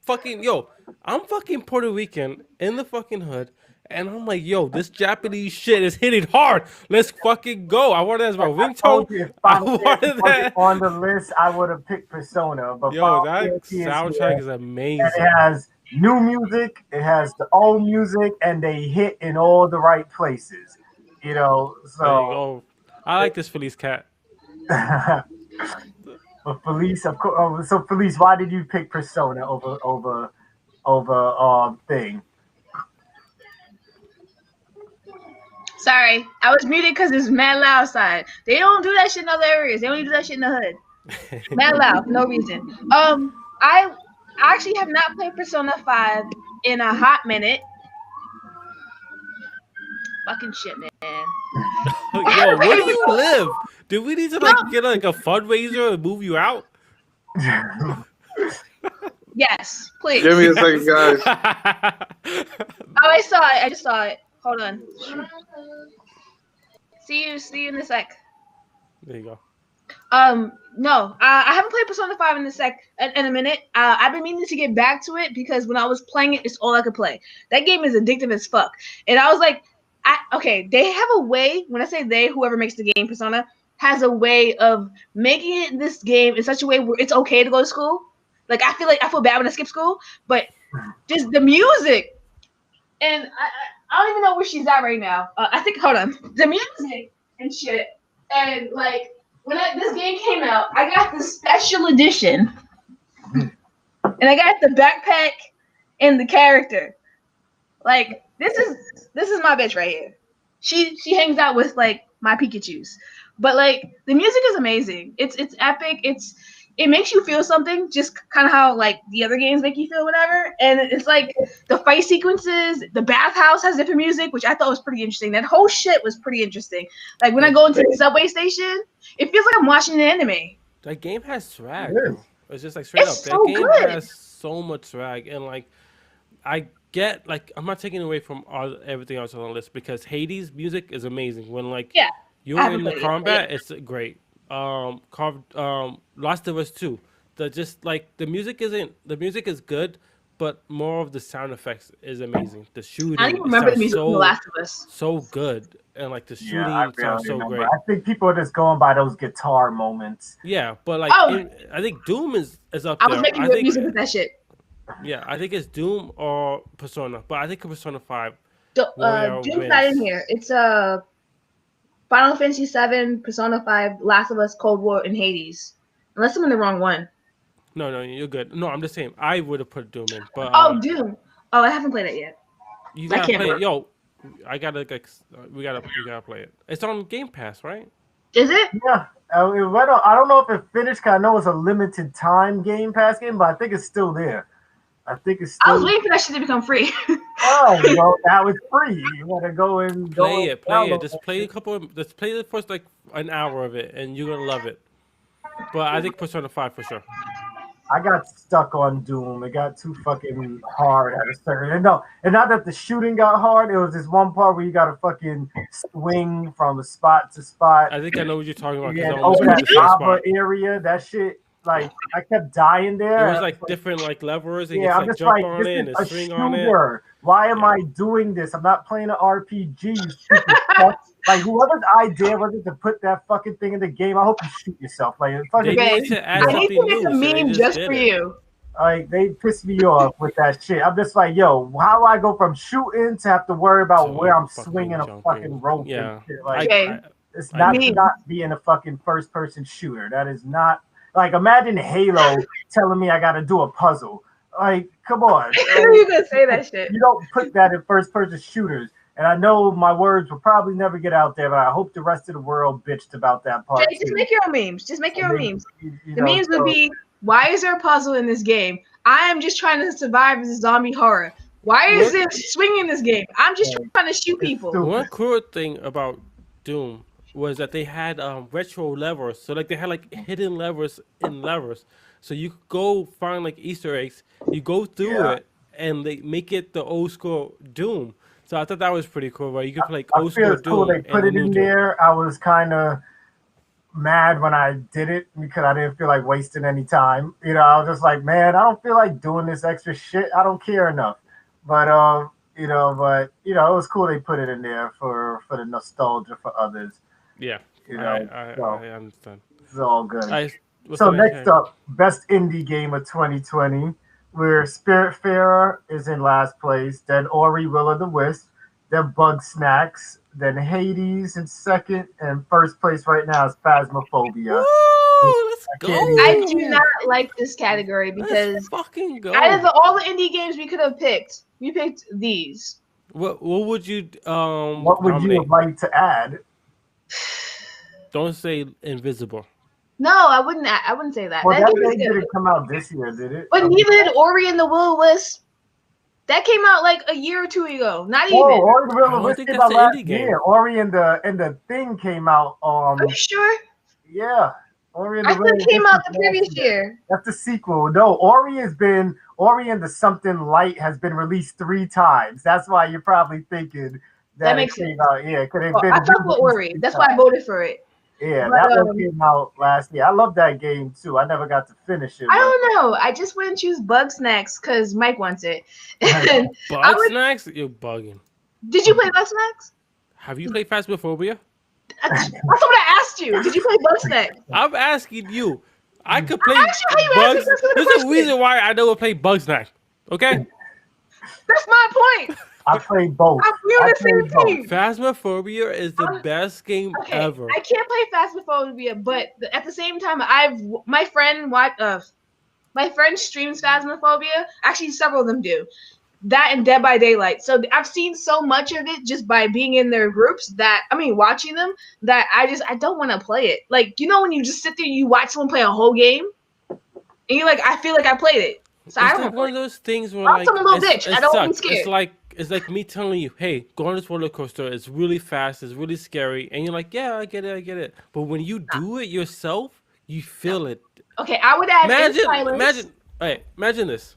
B: fucking Puerto Rican in the fucking hood, and I'm like, yo, this Japanese shit is hitting hard. Let's fucking go. I wanted that as my
A: I told
B: ringtone.
A: you if
B: I
A: Final Fantasy
B: wanted
A: wasn't
B: that.
A: on the list, I would have picked Persona. But
B: Yo,
A: Final
B: that
A: Fantasy
B: soundtrack
A: here,
B: is
A: and
B: amazing.
A: it has new music, it has the old music, and they hit in all the right places.
B: There you
A: So
B: go. I like this Felice cat.
A: but Felice, of course. So Felice, why did you pick Persona over thing?
C: Sorry, I was muted because it's mad loud outside. They don't do that shit in other areas. They only do that shit in the hood. Mad loud, no reason. I actually have not played Persona 5 in a hot minute. Fucking shit, man.
B: Yo, where do you live? Do we need to get a fundraiser and move you out?
C: Yes, please.
D: Give me a second, guys.
C: Oh, I saw it. I just saw it. Hold on. See you in a sec.
B: There you go.
C: No, I haven't played Persona 5 in a minute. I've been meaning to get back to it because when I was playing it, it's all I could play. That game is addictive as fuck. And I was like, they have a way, when I say they, whoever makes the game Persona, has a way of making it this game in such a way where it's okay to go to school. Like I feel bad when I skip school, but just the music and I don't even know where she's at right now. I think hold on, the music and shit, and like when this game came out, I got the special edition, and I got the backpack and the character. Like this is my bitch right here. She hangs out with like my Pikachu's, but like the music is amazing. It's epic. It makes you feel something, just kind of how like the other games make you feel, whatever. And it's like the fight sequences, the bathhouse has different music, which I thought was pretty interesting. That whole shit was pretty interesting. Like when I go into the subway station, it feels like I'm watching an anime.
B: That game has swag,
A: It is.
B: though. It's just like straight
C: It's
B: up.
C: so
B: That game
C: good.
B: has so much swag, and like I get like I'm not taking away from everything else on the list because Hades' music is amazing. When like
C: Yeah, I
B: you're
C: haven't
B: in the
C: played it,
B: combat, it's great. Last of Us 2. The just like the music is good, but more of the sound effects is amazing. The
C: I don't
B: shooting
C: even remember the
B: sounds
C: music from The Last of Us.
B: so good, and like the
A: Yeah, I
B: shooting
A: barely
B: sounds so
A: remember.
B: great.
A: I think people are just going by those guitar moments.
B: Yeah, but like
C: Oh.
B: I think Doom is up
C: I
B: there.
C: was making
B: I
C: good
B: think
C: music with that shit.
B: yeah, I think it's Doom or Persona, but I think Persona 5
C: Doom's
B: Warrior
C: not in
B: wins.
C: here. It's Final Fantasy VII, Persona 5, Last of Us, Cold War, and Hades. Unless I'm in the wrong one.
B: No, you're good. No, I'm just saying I would have put Doom in, but
C: Oh, Doom. Oh, I haven't played it yet.
B: you
C: That
B: gotta
C: can't
B: play it.
C: work.
B: Yo, I gotta like we gotta play it. It's on Game Pass, right?
C: Is it?
A: Yeah, I don't know if it finished. 'Cause I know it's a limited time Game Pass game, but I think it's still there. I think it's
C: I was
A: still.
C: waiting for that shit to become free.
A: Oh, well, now it's free. You want to go and
B: Play it.
A: download
B: Just
A: that
B: play a
A: shit.
B: couple. Just play the first like an hour of it, and you're gonna love it. But I think Persona 5 for sure.
A: I got stuck on Doom. It got too fucking hard at a certain. And no, and not that the shooting got hard. It was this one part where you got to fucking swing from spot to spot.
B: I think I know what you're talking about because
A: Yeah,
B: I
A: and
B: almost
A: over
B: put
A: that
B: the same
A: lava
B: spot.
A: area, that shit. Like I kept dying
B: It
A: there.
B: was
A: and
B: like different like levers, and you
A: yeah,
B: can
A: I'm
B: like
A: just
B: jump
A: like,
B: on
A: this
B: it
A: is
B: and
A: a
B: swing on it.
A: shooter. Why am
B: Yeah.
A: I doing this? I'm not playing an RPG, you stupid fuck. Like, whoever's idea was it to put that fucking thing in the game, I hope you shoot yourself. Like,
B: They
A: fucking,
B: need to add
C: I need
B: something
C: to make a
B: new, so they
C: meme
B: just
C: just
B: did
C: for
B: it.
C: you.
A: like, they piss me off with that shit. I'm just like, yo, how do I go from shooting to have to worry about
B: To
A: where I'm
B: fucking
A: swinging a
B: jumping.
A: fucking rope
B: Yeah.
A: and shit? Like,
C: Okay.
A: it's
B: I
A: not
B: get it.
A: not being a fucking first person shooter. That is not like imagine Halo telling me I got to do a puzzle. Like, come on.
C: I knew you were gonna say that shit.
A: You don't put that in first person shooters. And I know my words will probably never get out there, but I hope the rest of the world bitched about that part
C: Jay, just
A: too.
C: make your own memes. Just make your own memes.
A: You
C: The
A: know,
C: memes would
A: so-
C: be, why is there a puzzle in this game? I am just trying to survive this zombie horror. Why is there swinging in this game? I'm just trying to shoot people.
A: stupid.
B: One cool thing about Doom was that they had retro levers. So like they had like hidden levers in levers. So you could go find like Easter eggs. You go through
A: Yeah.
B: it and they make it the old school Doom. So I thought that was pretty cool, right? You could play like
A: I
B: old
A: feel
B: school
A: it's cool
B: Doom
A: they put
B: and the
A: it
B: new
A: in
B: Doom.
A: there. I was kind of mad when I did it because I didn't feel like wasting any time. You know, I was just like, man, I don't feel like doing this extra shit. I don't care enough. But it was cool they put it in there for the nostalgia for others.
B: Yeah,
A: You know,
B: I understand.
A: it's all good.
B: What's
A: So
B: the
A: next up, best indie game of 2020, where Spiritfarer is in last place, then Ori Will of the Wisp, then Bug Snacks, then Hades in second, and first place right now is Phasmophobia.
B: Woo! Let's go.
C: I do not like this category because
B: Let's fucking go.
C: out of all the indie games we could have picked, we picked these.
B: What would you
A: What would you
B: nominate?
A: have liked to add?
B: Don't say Invisible.
C: No, I wouldn't say that.
A: Well,
C: That
A: that
C: game is
A: game
C: good.
A: didn't come out this year, did it?
C: But neither did Ori and the Will of the Wisp. That came out like a year or two ago. Not
A: Whoa,
C: even.
A: Ori the Will
B: I
A: of
B: don't
A: the Wisp
B: think
A: came
B: that's
A: out
B: an
A: last
B: indie game.
A: year. Ori and the Thing came out.
C: Are you sure?
A: Yeah. Ori and
C: I
A: the
C: thought
A: Will of
C: it
A: the
C: came
A: Wisp
C: out the
A: was last
C: previous year.
A: That's the sequel. No, Ori and the Something Light has been released 3 times. That's why you're probably thinking
C: That
A: it
C: makes
A: came
C: sense.
A: out. Yeah, it could have
C: Oh,
A: been.
C: I fuck with Ori. That's why I voted for it.
A: Yeah,
C: But,
A: that one came out last year. I love that game too. I never got to finish it.
C: I don't know. I just wouldn't choose Bug Snacks because Mike wants it. And
B: Bug Snacks? You're bugging.
C: did you play Bug Snacks?
B: Have you played Phasmophobia?
C: That's what I asked you. Did you play Bug Snacks?
B: I'm asking you. I could play
C: asked you how you
B: Bugs.
C: answered the
B: There's a
C: question.
B: reason why I never play Bug Snacks. Okay?
C: That's my point.
A: I played both.
C: We're on
A: I
C: the same
A: played both.
C: team.
B: Phasmophobia is the best game
C: Okay,
B: ever.
C: I can't play Phasmophobia, but at the same time, my friend streams Phasmophobia. Actually, several of them do that and Dead by Daylight. So I've seen so much of it just by being in their groups watching them, that I don't want to play it. Like, when you just sit there, you watch someone play a whole game, and you're like, I feel like I played it. So I
B: It's
C: don't
B: like
C: want
B: one
C: to
B: of those things where
C: I'm
B: like
C: some little bitch. I don't want to be
B: sucks.
C: scared.
B: It's like me telling you, hey, go on this roller coaster. It's really fast. It's really scary, and you're like, yeah, I get it. But when you do it yourself, you feel it.
C: Okay, I would add in silence.
B: Imagine this.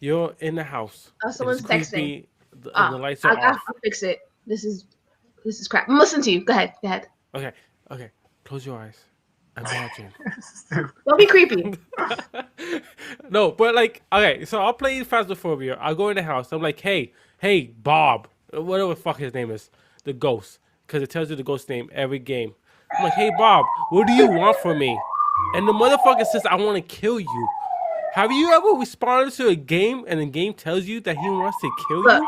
B: You're in the house.
C: Someone's
B: it's
C: texting.
B: creepy, and the lights are off.
C: I'll fix it. This is crap. I'm listening to you. Go ahead.
B: Okay. Close your eyes. Imagine.
C: Don't be creepy.
B: No, but like, okay, so I'll play Phasmophobia. I'll go in the house. I'm like, hey, Bob, whatever the fuck his name is, the ghost, because it tells you the ghost name every game. I'm like, hey, Bob, what do you want from me? And the motherfucker says, I want to kill you. Have you ever responded to a game and the game tells you that he wants to kill
C: Look,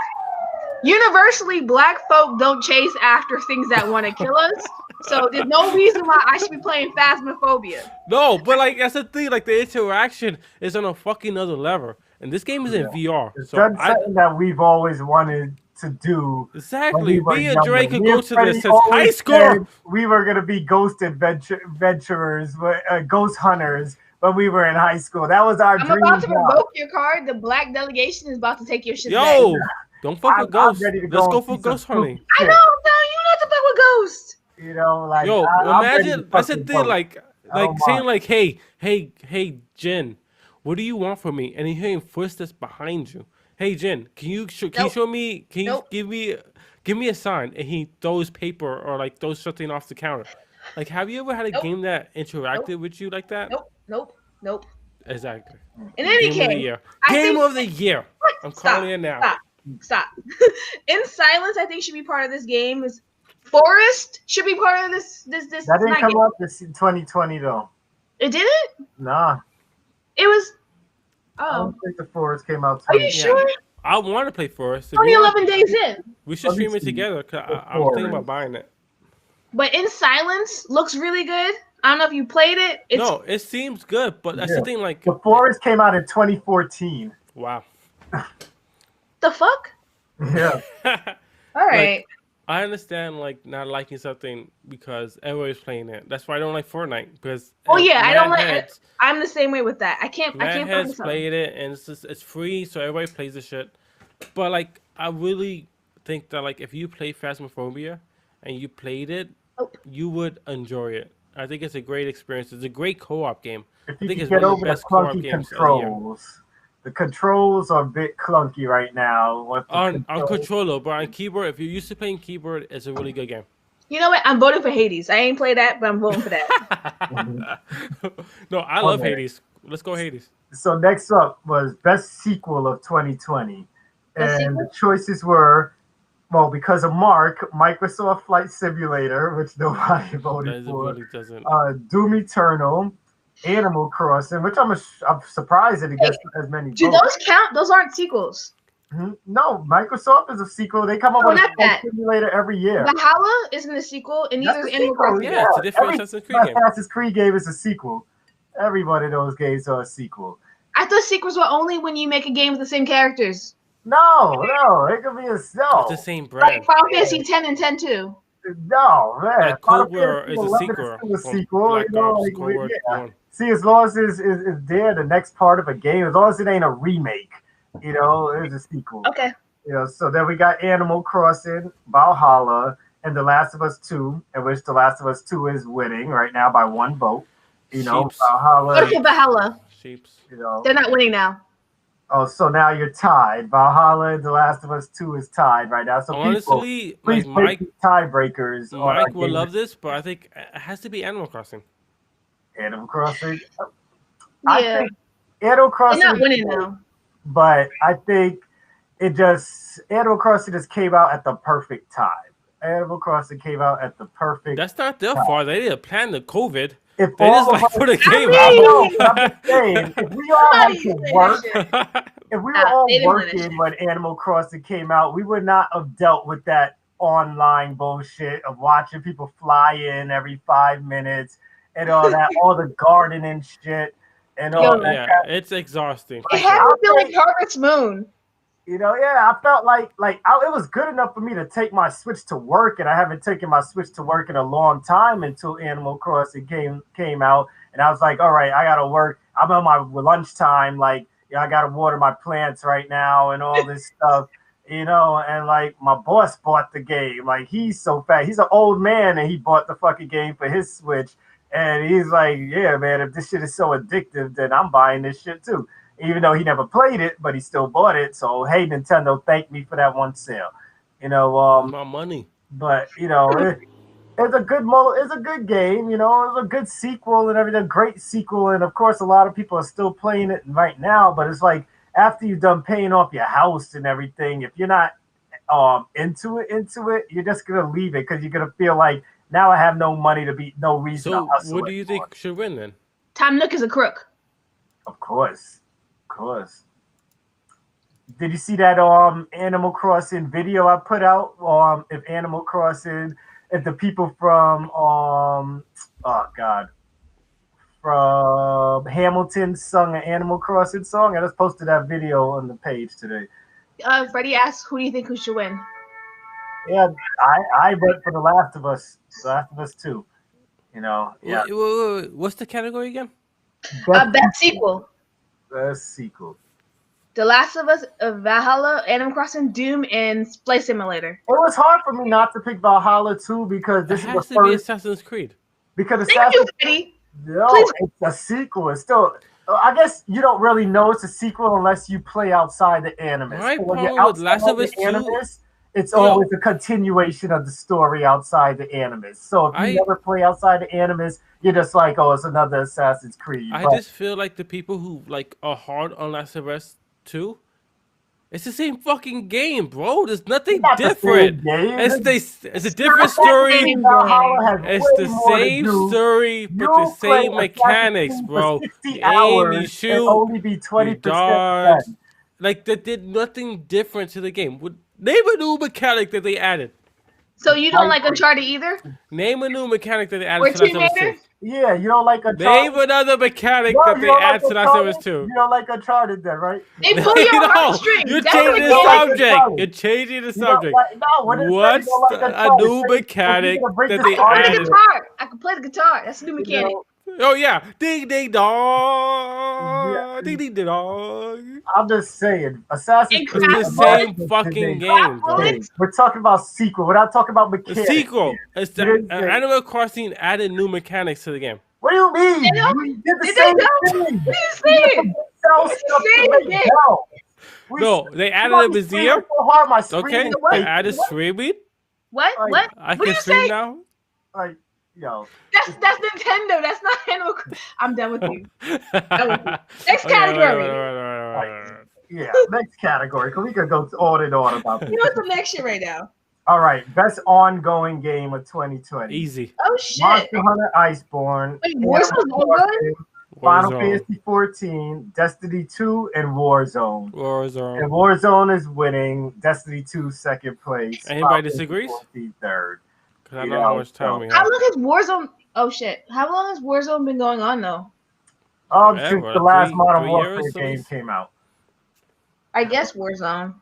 B: you?
C: Universally, black folk don't chase after things that want to kill us. So there's no reason why I should be playing Phasmophobia.
B: No, but like that's the thing. Like the interaction is on a fucking other level, and this game is in VR.
A: It's
B: So
A: something that we've always wanted to do.
B: Exactly. Me and
A: younger.
B: Drake could
A: Me
B: go
A: and
B: to
A: Freddie
B: this as high
A: always
B: score.
A: said we were gonna be ghost adventurers, ghost hunters when we were in high school. That was our dream.
C: I'm about to revoke your card. The black delegation is about to take your shit back.
B: Yo, don't fuck with ghosts.
A: Let's
B: go for ghost hunting.
C: I know, you not to fuck with ghosts.
A: Like
B: yo, imagine that's the thing. Like saying like, hey, Jen, what do you want from me? And you hearing footsteps behind you. Hey, Jen, can you show me? Can you give me a sign? And he throws paper or like throws something off the counter. Like, have you ever had a game that interacted with you like that?
C: Nope.
B: Exactly.
C: In any case,
B: Game of the year. I'm calling it now.
C: Stop. In Silence, I think should be part of this game. Is Forest should be part of this.
A: That didn't come out this 2020 though.
C: It didn't?
A: Nah.
C: It was.
A: I don't think the Forest came out.
C: Are you sure?
B: I want to play Forest.
C: Only 11 days in.
B: We should stream it together. Cause I'm thinking about buying it.
C: But In Silence looks really good. I don't know if you played it.
B: No, it seems good, but that's the thing. Like
A: the Forest came out in 2014.
B: Wow.
C: The fuck?
A: Yeah.
C: All right.
B: I understand like not liking something because everybody's playing it. That's why I don't like Fortnite because.
C: Oh yeah, I don't like it. I'm the same way with that. I can't
B: played it and it's free, so everybody plays the shit. But like, I really think that like if you play Phasmophobia and you played it, you would enjoy it. I think it's a great experience. It's a great co-op game.
A: If you can get over the clunky controls. The controls are a bit clunky right now.
B: On controller, but on keyboard, if you're used to playing keyboard, it's a really good game.
C: You know what? I'm voting for Hades. I ain't played that, but I'm voting for that.
B: No, I love Hades. Let's go Hades.
A: So next up was Best Sequel of 2020. And the choices were, well, because of Mark, Microsoft Flight Simulator, which nobody voted for. Doom Eternal. Animal Crossing, which I'm surprised that it gets as many.
C: Do those count? Those aren't sequels.
A: Mm-hmm. No, Microsoft is a sequel. They come up with a simulator every year.
C: Valhalla isn't a sequel, and neither is Animal Crossing.
B: Yeah, it's a different Assassin's Creed game.
A: Assassin's Creed game is a sequel. Every one of those games are a sequel.
C: I thought sequels were only when you make a game with the same characters.
A: No, it could be a
B: It's the same brand.
C: Like Final Fantasy 10 and 10 too.
A: No, man.
B: Like Cold War is a sequel.
A: See, as long as it's there, the next part of a game, as long as it ain't a remake, it's a sequel.
C: Okay.
A: So then we got Animal Crossing, Valhalla, and The Last of Us 2, in which The Last of Us 2 is winning right now by 1 vote.
C: Valhalla.
B: Sheeps.
C: They're not winning now.
A: Oh, so now you're tied. Valhalla and The Last of Us 2 is tied right now. So
B: honestly,
A: please
B: Mike
A: tiebreakers.
B: Mike will love this, but I think it has to be Animal Crossing.
A: Animal Crossing.
C: Yeah.
A: I think Animal Crossing.
C: They're not winning now.
A: But I think Animal Crossing just came out at the perfect time. Animal Crossing came out at the perfect.
B: That's not their fault. They didn't plan the COVID.
A: if
B: They just
A: all of
B: like
A: us,
B: put a game
C: I
A: I
B: out.
A: know, but I'm just saying, if we all had
C: Somebody
A: to
C: say that
A: work,
C: shit.
A: if we were
C: Nah,
A: all
C: they didn't play that
A: working
C: shit.
A: when Animal Crossing came out, we would not have dealt with that online bullshit of watching people fly in every 5 minutes and all that, all the gardening shit and all
C: Yo,
A: that.
B: Yeah, it's exhausting for
C: it
A: Like,
C: had
B: sure.
C: to feel
A: I'll
C: like Harvest Moon.
A: yeah, I felt like it was good enough for me to take my Switch to work, and I haven't taken my Switch to work in a long time until Animal Crossing came out, and I was like, all right, I gotta work. I'm on my lunchtime, like, yeah, I gotta water my plants right now and all this stuff, and like my boss bought the game, like he's so fat, he's an old man, and he bought the fucking game for his Switch, and he's like, yeah, man, if this shit is so addictive, then I'm buying this shit too even though he never played it, but he still bought it. So hey, Nintendo, thank me for that one sale.
B: It's my money.
A: But it's a good it's a good game. It's a good sequel and everything, great sequel, and of course, a lot of people are still playing it right now. But it's like after you've done paying off your house and everything, if you're not into it, you're just gonna leave it because you're gonna feel like now I have no money to be no reason to
B: So,
A: hustle
B: what do you
A: anymore.
B: think should win then?
C: Tom Nook is a crook.
A: Of course. Did you see that Animal Crossing video I put out? If the people from from Hamilton sung an Animal Crossing song. I just posted that video on the page today.
C: Freddie asks, who do you think who should win?
A: Yeah, I went for The Last of Us. The Last of Us 2. Yeah.
B: What's the category again?
C: Best sequel.
A: Best sequel.
C: The Last of Us, Valhalla, Animal Crossing, Doom, and Flight Simulator.
A: It was hard for me not to pick Valhalla 2 because this
B: It
A: is
B: has
A: the
B: to be
A: first.
B: Assassin's Creed.
A: Because
C: Thank you, Freddie.
A: No,
C: Please.
A: it's a sequel. It's still. I guess you don't really know it's a sequel unless you play outside the Animus.
B: My
A: So when you're
B: problem with Last
A: outside
B: of Us
A: the
B: 2
A: Animus, it's always a continuation of the story outside the Animus. So if you never play outside the Animus, you're just like, oh, it's another Assassin's Creed.
B: I just feel like the people who like are hard on Last of Us 2, it's the same fucking game, bro. There's nothing different. It's a different story. It's the same story, but the same mechanics, bro. You aim, you shoot,
A: only be 20%
B: you dodge. Like, that did nothing different to the game. Name a new mechanic that they added.
C: So you don't like Uncharted either?
B: Name a new mechanic that they added
C: Or
B: to Last of Us 2.
A: Yeah, you don't like Uncharted.
B: Name another mechanic that they add to Last of Us 2.
A: You don't like Uncharted then, right?
C: They pull your heartstrings.
B: You're changing the subject. You're changing the subject. What's a new mechanic that they added?
C: I can play the guitar. That's a new mechanic.
B: Oh yeah, ding ding dong, ding ding dong.
A: I'm just saying, Assassin's Creed
B: is the same fucking game, bro.
A: We're talking about sequel. We're not talking about mechanics.
B: The sequel. It's the Animal Crossing added new mechanics to the game.
A: What do you mean? We did the same thing.
C: What are you saying?
B: No, they added a vizier. Okay, they added streaming.
C: What?
B: I can stream now.
A: Like, yo.
C: That's Nintendo. That's not Animal Crossing. I'm done with you. Next category.
A: Yeah, next category. Because we could go on and on about this.
C: You want some next shit right now?
A: All right, best ongoing game of 2020.
B: Easy.
C: Oh shit.
A: Monster Hunter Iceborne.
C: Wait, Warzone?
A: Final Fantasy 14, Destiny 2, and Warzone. And
B: Warzone.
A: Warzone is winning. Destiny 2 second place.
B: Anybody disagrees?
A: Third.
B: Because I know how much time we have.
C: How long has Warzone? Oh shit! How long has Warzone been going on though?
A: Since the last Modern Warfare game came out.
C: I guess Warzone.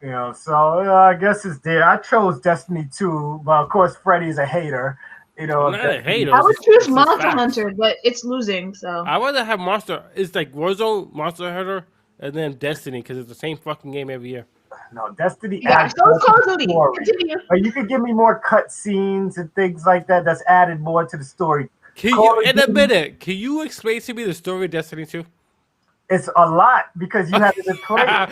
A: So I guess it's there. I chose Destiny 2, but of course Freddie's a hater.
B: I'm not a hater.
C: I would choose Monster Hunter, but it's losing. So
B: I rather have Monster. It's like Warzone, Monster Hunter, and then Destiny because it's the same fucking game every year.
A: No, Destiny.
C: Yeah, so is Call of Duty. Continue.
A: Or you could give me more cutscenes and things like that. That's added more to the story.
B: Can you explain to me the story of Destiny 2?
A: It's a lot because you haven't played it.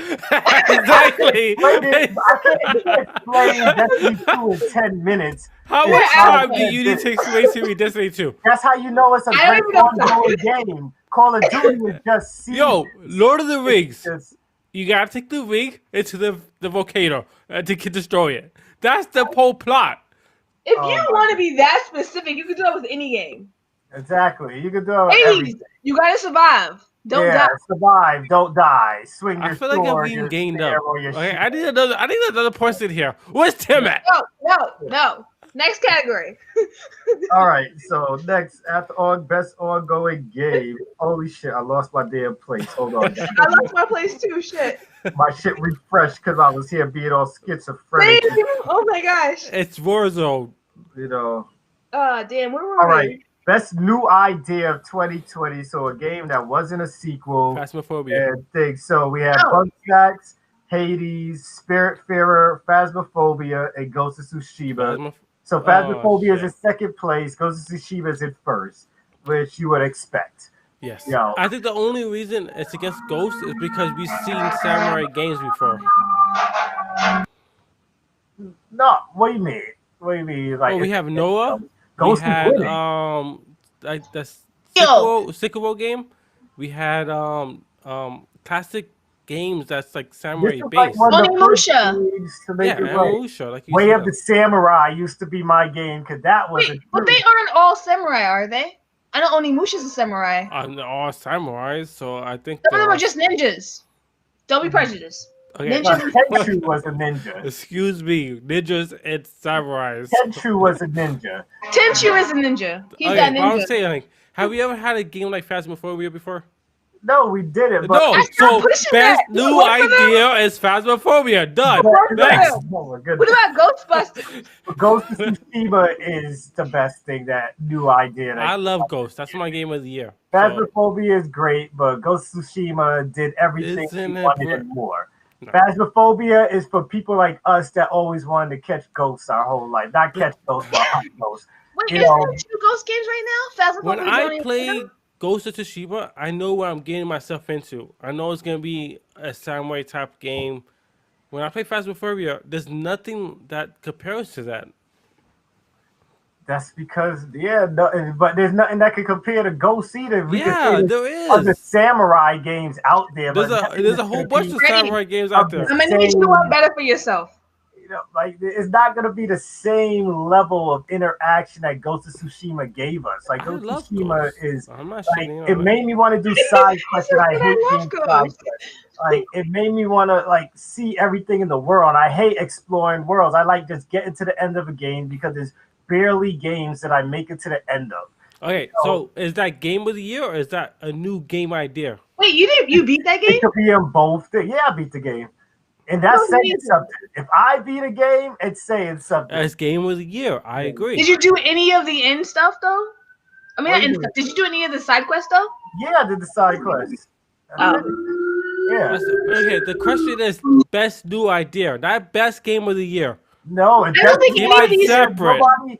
B: Exactly.
A: I can't explain Destiny 2 in 10 minutes.
B: How much time do you need to explain to me Destiny 2?
A: That's how you know it's a great ongoing game. Call of Duty is just seasons.
B: Yo, Lord of the Rings. You gotta take the ring into the volcano to destroy it. That's the whole plot.
C: If you want to be that specific, you can do it with any game.
A: Exactly. You can do
C: Hey,
A: everything.
C: you gotta survive. Don't
A: Yeah,
C: die.
A: survive, don't die. Swing
B: I
A: your
B: feel like I'm
A: sword,
B: being
A: your
B: gained
A: spear,
B: up.
A: or your
B: Okay,
A: shield.
B: I need another person here. Where's Tim at?
C: No. Next category.
A: All right, so next, after best ongoing game. Holy shit, I lost my damn place. Hold on.
C: I lost my place too. Shit.
A: My shit refreshed because I was here being all schizophrenic.
C: Same. Oh my gosh.
B: It's Warzone.
A: You know.
C: Damn. Where were
A: All
C: we?
A: right, best new idea of 2020. So a game that wasn't a sequel
B: Phasmophobia.
A: and things. So we had
C: Oh.
A: Bugsnax, Hades, Spiritfarer, Phasmophobia, and Ghost of Tsushima.
B: Phasmoph-
A: So
B: oh
A: Phasmophobia is in
B: shit.
A: second place. Ghost of Tsushima is in first, which you would expect.
B: Yes.
A: Yo,
B: I think the only reason it's against Ghost is because we've seen samurai games before.
A: no, what do you mean? What do you mean?
B: Oh,
A: Like
B: we have Noah. We
A: Ghost is
B: had
A: winning.
B: like the
C: Yo.
B: Sekiro game. We had classic games that's like
A: This
B: samurai
A: is like
B: based.
A: one of the first
C: Onimusha.
A: games to make
B: Yeah,
A: it right.
B: Onimusha, like you
A: Way
B: said.
A: of the Samurai used to be my game because that was
C: Wait, but they aren't all samurai, are they? I know Onimusha's a samurai.
B: All samurais, so I think
C: Some of them are just ninjas. Don't be prejudiced.
B: okay.
C: Ninjas.
A: Tenchu was a ninja.
B: Excuse me, ninjas and samurais.
A: Tenchu was a ninja.
C: Tenchu is a ninja. He's
B: Okay,
C: that
B: but I'm
C: ninja.
B: saying, like, have you ever had a game like Phasmophobia before?
A: No, we didn't. But
B: No,
C: That's
B: so
C: not pushing
B: best
C: that.
B: new
C: What for them?
B: idea is Phasmophobia. Done.
A: but-
B: Next.
A: oh my
C: What
A: goodness.
C: about Ghostbusters?
A: Ghost of Tsushima is the best thing that new idea. That
B: I love Ghost. That's my game of the year. So,
A: Phasmophobia is great, but Ghost of Tsushima did everything
B: Isn't
A: we
B: it
A: wanted
B: br-
A: and more.
B: No.
A: Phasmophobia is for people like us that always wanted to catch ghosts our whole life, not catch ghosts but hunt ghosts.
C: Wait,
A: You
C: is
A: know,
C: there 2 Ghost games right now? Phasmophobia
B: when
C: is
B: I
C: only
B: play
C: one?
B: Ghost of Tsushima, I know what I'm getting myself into. I know it's gonna be a samurai type game. When I play Phasmophobia, there's nothing that compares to that.
A: that's because no, but there's nothing that can compare to Ghost either. We can
B: Yeah,
A: say
B: there
A: other
B: is.
A: samurai games out there,
B: There's
A: but
B: a
A: nothing
B: there's
A: that's
B: a whole
A: gonna
B: bunch
A: be
B: of
C: Ready.
B: samurai games
A: of
B: out
A: the
B: there.
C: I'm gonna need you one better for yourself.
A: like it's not gonna be the same level of interaction that Ghost of Tsushima gave us. Like
B: I
A: Ghost of
B: love
A: Tsushima
B: Ghost.
A: is
B: I'm not
A: like
B: shitting
A: it
B: on it.
A: made me want to do side quests, and I
C: said,
A: hate
C: "I love
A: doing
C: Ghost."
A: side quests. Like it made me want to like see everything in the world. I hate exploring worlds. I like just getting to the end of a game because there's barely games that I make it to the end of.
B: Okay, so is that game of the year or is that a new game idea?
C: Wait, you beat that game?
A: It could be in both things. Yeah, I beat the game. And that's
C: No,
A: saying
C: neither.
A: something. If I beat a game, it's saying something.
B: As game of the year, I agree.
C: Did you do any of the end stuff though? I mean,
A: What
C: not
A: do you
C: end
A: mean?
C: stuff. Did you do any of the side quests though?
A: Yeah, I did the side quests.
C: Oh.
A: Yeah.
B: Okay, the question is best new idea, not best game of the year.
A: No, it
C: I don't think
A: definitely
C: any of these-
B: separate.
A: Nobody.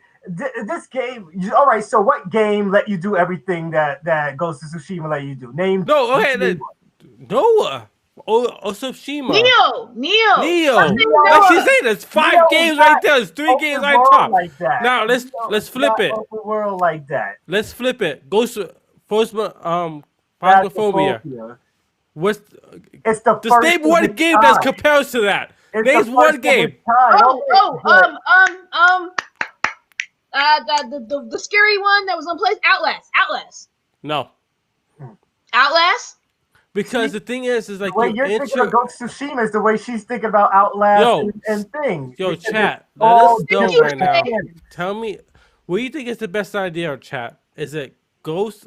A: This game. All right. So, what game let you do everything that Ghost of Tsushima let you do? Name.
B: No, okay,
A: name
B: Noah. Tsushima.
C: Neo.
B: Like she's saying, there's 5
A: Neo
B: games
A: is
B: right
A: not
B: there. There's 3
A: open
B: games right
A: world
B: top.
A: Like that.
B: Now let's
A: Neo
B: let's
A: is
B: flip
A: not
B: it.
A: Open world like that.
B: Let's flip it. Ghost Phasmophobia.
A: Phasmophobia.
B: What's
A: It's the
B: just
A: first
B: name
A: of
B: one
A: its
B: game that
A: kind.
B: compares to that.
A: It's
B: Name
A: the
B: one
A: first of
B: game.
A: its kind.
C: The scary one that was on place Outlast.
B: No,
C: Outlast.
B: because the thing is like
A: The way
B: your
A: you're thinking of
B: intro.
A: Ghost of Tsushima is the way she's thinking about Outlast
B: Yo,
A: and things.
B: Yo,
A: Because
B: chat.
A: it's
B: Let
A: all
B: us know
C: different.
B: right now.
A: different.
B: Tell me, what do you think is the best idea, chat? Is it Ghost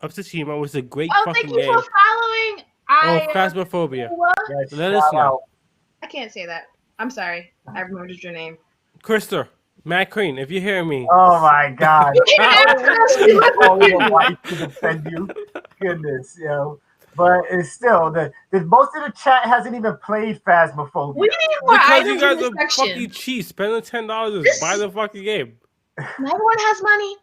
B: of Tsushima, was a great
C: Oh,
B: fucking
C: thank you
B: game,
C: for following.
B: or Phasmophobia?
A: Yeah,
B: Let us
A: shout
B: know.
A: out.
C: I can't say that. I'm sorry. I remembered your name.
B: Krister, Matt Crane, if you hear me.
A: Oh my God.
C: You can't ask us.
A: All your wife to defend you. Goodness, But it's still most of the chat hasn't even played Phasmophobia.
C: We need more
B: Because
C: items
B: you guys
C: in this
B: are
C: section.
B: fucking cheap. Spending $10 is buy the fucking game.
C: Everyone has money.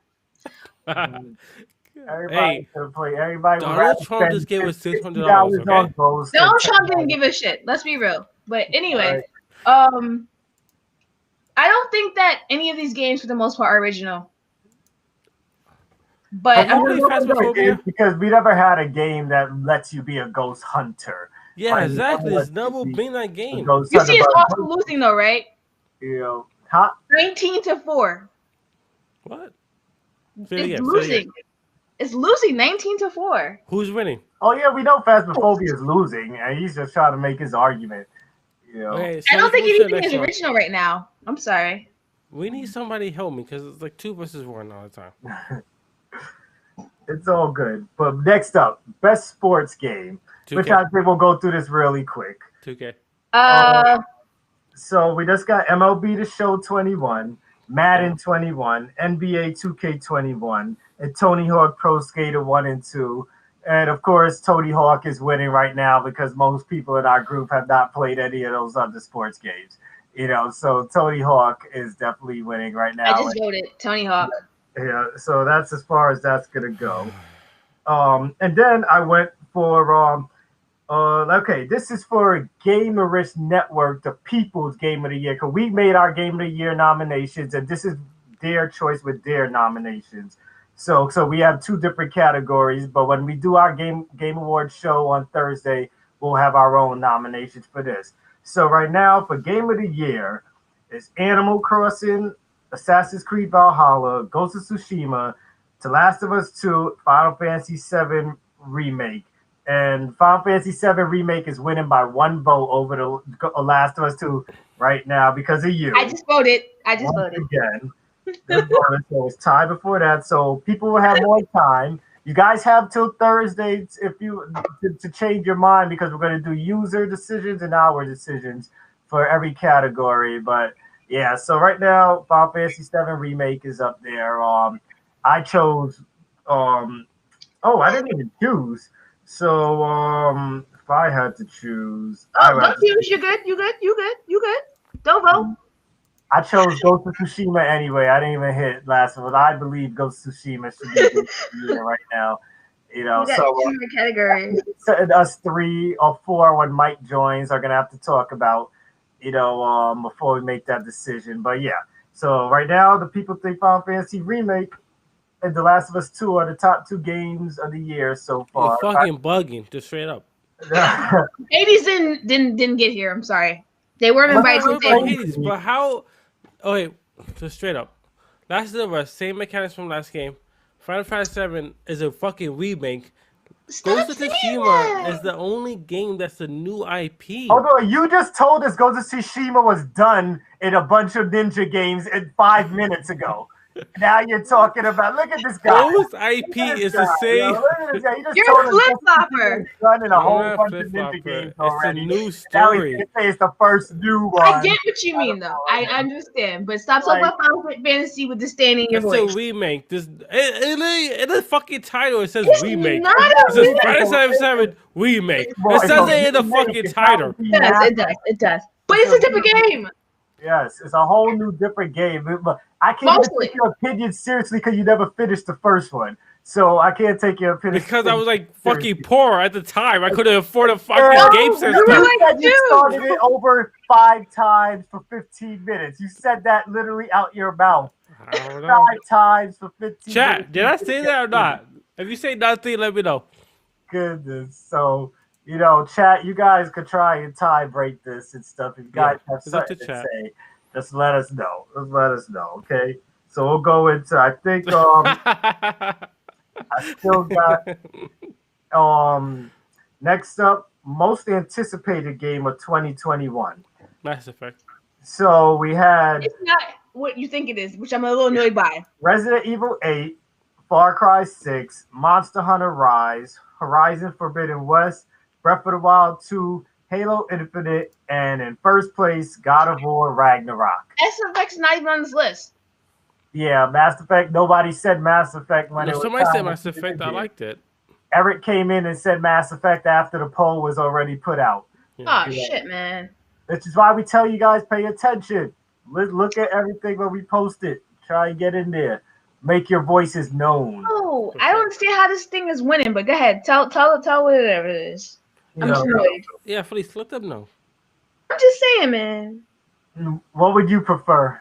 A: Everybody
B: Hey,
A: should play. Everybody would
B: Donald
A: rather
B: Trump
A: spend
B: just gave us
A: $50
B: $600,
A: on
B: okay?
A: Ghost
C: Donald
A: than
C: Trump didn't
A: $10.
C: give a shit. Let's be real. But anyway, I don't think that any of these games, for the most part, are original. But
B: Have you played Phasmophobia?
A: Because we never had a game that lets you be a ghost hunter.
B: Yeah,
A: Like,
B: exactly.
A: never
B: There's never
A: lets you
B: been that
A: be a
B: game.
A: ghost
C: you
A: hunter,
C: see, it's
A: but,
C: also losing though, right?
A: huh?
C: 19-4.
B: What?
C: It's losing. It's losing 19-4.
B: Who's winning?
A: Oh yeah, we know Phasmophobia is losing, and he's just trying to make his argument. You know.
B: Okay, so
C: I don't
B: let's
C: think
B: move to the
C: anything
B: next
C: is
B: one.
C: original right now. I'm sorry.
B: We need somebody to help me because it's like 2 versus 1 all the time.
A: It's all good. But next up, best sports game,
B: 2K.
A: which I think we'll go through this really quick.
B: 2K.
A: So we just got MLB The Show 21, Madden 21, NBA 2K21, and Tony Hawk Pro Skater 1 and 2. And of course, Tony Hawk is winning right now because most people in our group have not played any of those other sports games. You know, so Tony Hawk is definitely winning right now.
C: I just voted Tony Hawk.
A: Yeah, so that's as far as that's gonna go. And then I went for okay, this is for Gamerish Network, the People's Game of the Year, because we made our Game of the Year nominations, and this is their choice with their nominations. So we have 2 different categories, but when we do our Game Awards show on Thursday, we'll have our own nominations for this. So right now, for Game of the Year, it's Animal Crossing, Assassin's Creed Valhalla, Ghost of Tsushima, The Last of Us 2, Final Fantasy VII Remake. And Final Fantasy VII Remake is winning by 1 vote over The Last of Us 2 right now because of you.
C: I just voted.
A: Again. So it's time before that, so people will have more time. You guys have till Thursday if you to change your mind because we're going to do user decisions and our decisions for every category. But yeah, so right now Final Fantasy VII Remake is up there. I chose I didn't even choose. So if I had to choose,
C: don't choose. You good. Don't vote.
A: I chose Ghost of Tsushima anyway. I didn't even hit Last of Us. I believe Ghost of Tsushima should be right now. You know, so
C: categories.
A: Us 3 or 4 when Mike joins are gonna have to talk about, before we make that decision. But yeah, so right now the people think Final Fantasy Remake and The Last of Us 2 are the top 2 games of the year so far.
B: You're fucking bugging, just straight up.
C: Hades didn't get here. I'm sorry. They weren't invited to
B: Hades, but how? Oh wait, just straight up. Last of Us, same mechanics from last game. Final Fantasy VII is a fucking remake. Ghost of Tsushima is the only game that's a new IP.
A: Although you just told us Ghost of Tsushima was done in a bunch of ninja games 5 minutes ago. Now you're talking about, look at this guy.
B: Ghost IP is the same.
C: You're a flip-flopper.
A: Running a whole bunch of ninja games already.
B: It's a new story.
A: Now you say it's the first new one.
C: I get what you mean, though. I understand. But stop talking about Final Fantasy with disdain in your voice.
B: It's a remake. In the fucking title, it says remake.
C: It
B: says Final Fantasy VII Remake. It says it in the fucking title.
C: It does. But it's a different game.
A: Yes, it's a whole new different game. I can't take your opinion seriously because you never finished the first one. So I can't take your opinion
B: because I was like fucking poor at the time. I couldn't afford a fucking game system.
A: You started it over 5 times for 15 minutes. You said that literally out your mouth.
B: I don't know.
A: 5 times for 15 minutes.
B: Chat, did I say that or not? If you say nothing, let me know.
A: Goodness. So, chat, you guys could try and tie break this and stuff. If you guys have something to say, just let us know. Okay? So we'll go into, I think, I still got, next up, most anticipated game of 2021.
B: Mass Effect.
A: So we had...
C: It's not what you think it is, which I'm a little annoyed by.
A: Resident Evil 8, Far Cry 6, Monster Hunter Rise, Horizon Forbidden West, Breath of the Wild 2, Halo Infinite, and in first place, God of War Ragnarok.
C: Mass Effect's not even on this list.
A: Yeah, Mass Effect. Nobody said Mass Effect when it was
B: somebody said Mass Effect. I liked it.
A: Eric came in and said Mass Effect after the poll was already put out.
C: Yeah. Oh, shit, man.
A: Which is why we tell you guys pay attention. Look at everything when we post it. Try and get in there. Make your voices known.
C: Oh, I don't understand how this thing is winning, but go ahead. Tell whatever it is. I'm annoyed.
B: Yeah, please let them know.
C: I'm just saying, man.
A: What would you prefer?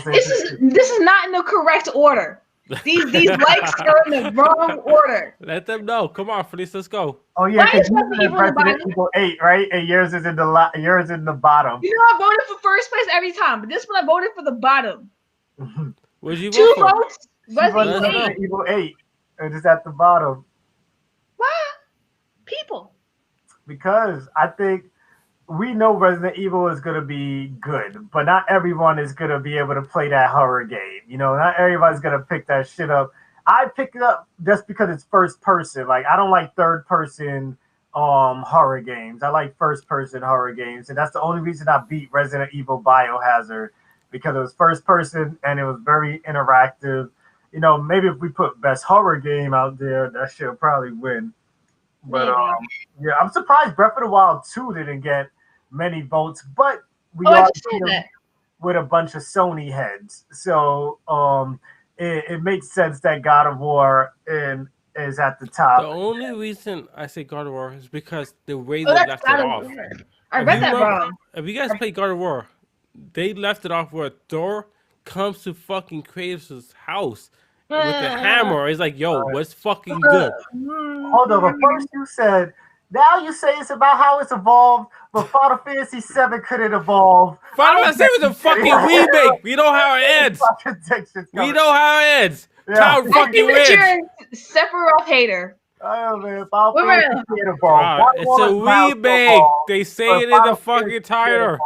C: This is not in the correct order. These likes are in the wrong order.
B: Let them know. Come on, Felice, let's go.
A: Oh yeah, because you're in Resident Evil 8, right? And yours is in the bottom.
C: You know, I voted for first place every time, but this one I voted for the bottom.
B: Where'd you
C: vote? 2
B: vote
C: votes.
A: She was
C: Resident Evil 8.
A: Resident Evil 8. And it's at the bottom.
C: What? People.
A: Because I think we know Resident Evil is going to be good, but not everyone is going to be able to play that horror game. You know, not everybody's going to pick that shit up. I pick it up just because it's first person. Like, I don't like third person horror games. I like first person horror games, and that's the only reason I beat Resident Evil Biohazard, because it was first person and it was very interactive. You know, maybe if we put best horror game out there, that shit will probably win. But yeah, I'm surprised Breath of the Wild 2 didn't get many votes, but we are with a bunch of Sony heads, so it makes sense that God of War is at the top.
B: The only reason I say God of War is because the way they left it off.
C: I read that wrong.
B: If you guys play God of War, they left it off where Thor comes to fucking Kratos' house with the hammer. It's like, yo, what's fucking good?
A: Hold on, but first you said, now you say it's about how it's evolved, but Final Fantasy VII couldn't evolve.
B: Final Fantasy VII was a fucking remake. We know how it ends. We know how it ends. Cloud fucking wins.
C: You're a Sephiroth hater.
A: Oh man, Final Fantasy can't evolve.
B: It's a remake. They say it in the fucking title.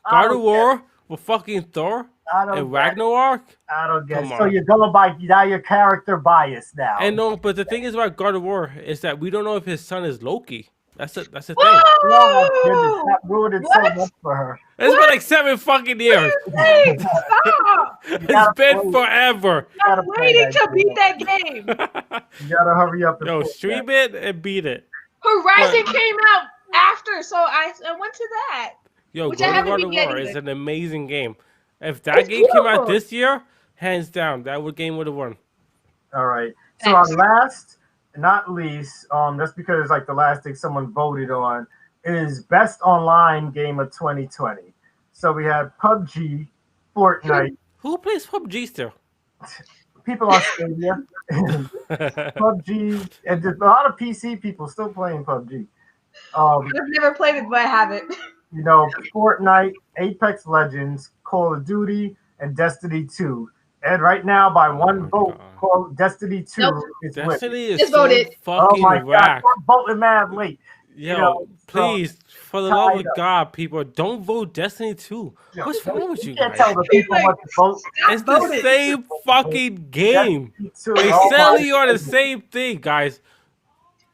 B: God of War with fucking Thor and Ragnarok.
A: I don't get it. So you're going by now your character bias now.
B: And no, but the thing is about God of War is that we don't know if his son is Loki. That's the thing.
A: Oh my goodness, that ruined it so much for her.
B: It's been like 7 fucking years. It's been forever.
C: I'm waiting to beat that game.
A: You gotta hurry up.
B: And stream it and beat it.
C: Horizon came out after, so I went to that.
B: Yo, God of War is an amazing game. If that game came out this year, hands down, that game would have won.
A: All right. So our last, not least, just because like the last thing someone voted on is best online game of 2020. So we had PUBG, Fortnite.
B: Who plays PUBG still?
A: People on Stadia. PUBG, and just a lot of PC people still playing PUBG.
C: I've never played it, but I have it.
A: You know, Fortnite, Apex Legends, Call of Duty, and Destiny 2. And right now, by one vote, Destiny 2 is winning.
B: Destiny is so fucking whack.
A: I'm voting mad late.
B: Yo, please, for the love of God, people, don't vote Destiny 2. What's wrong with you guys?
A: Can't tell the people what to vote.
B: It's the same fucking game. They sell you on the same thing, guys.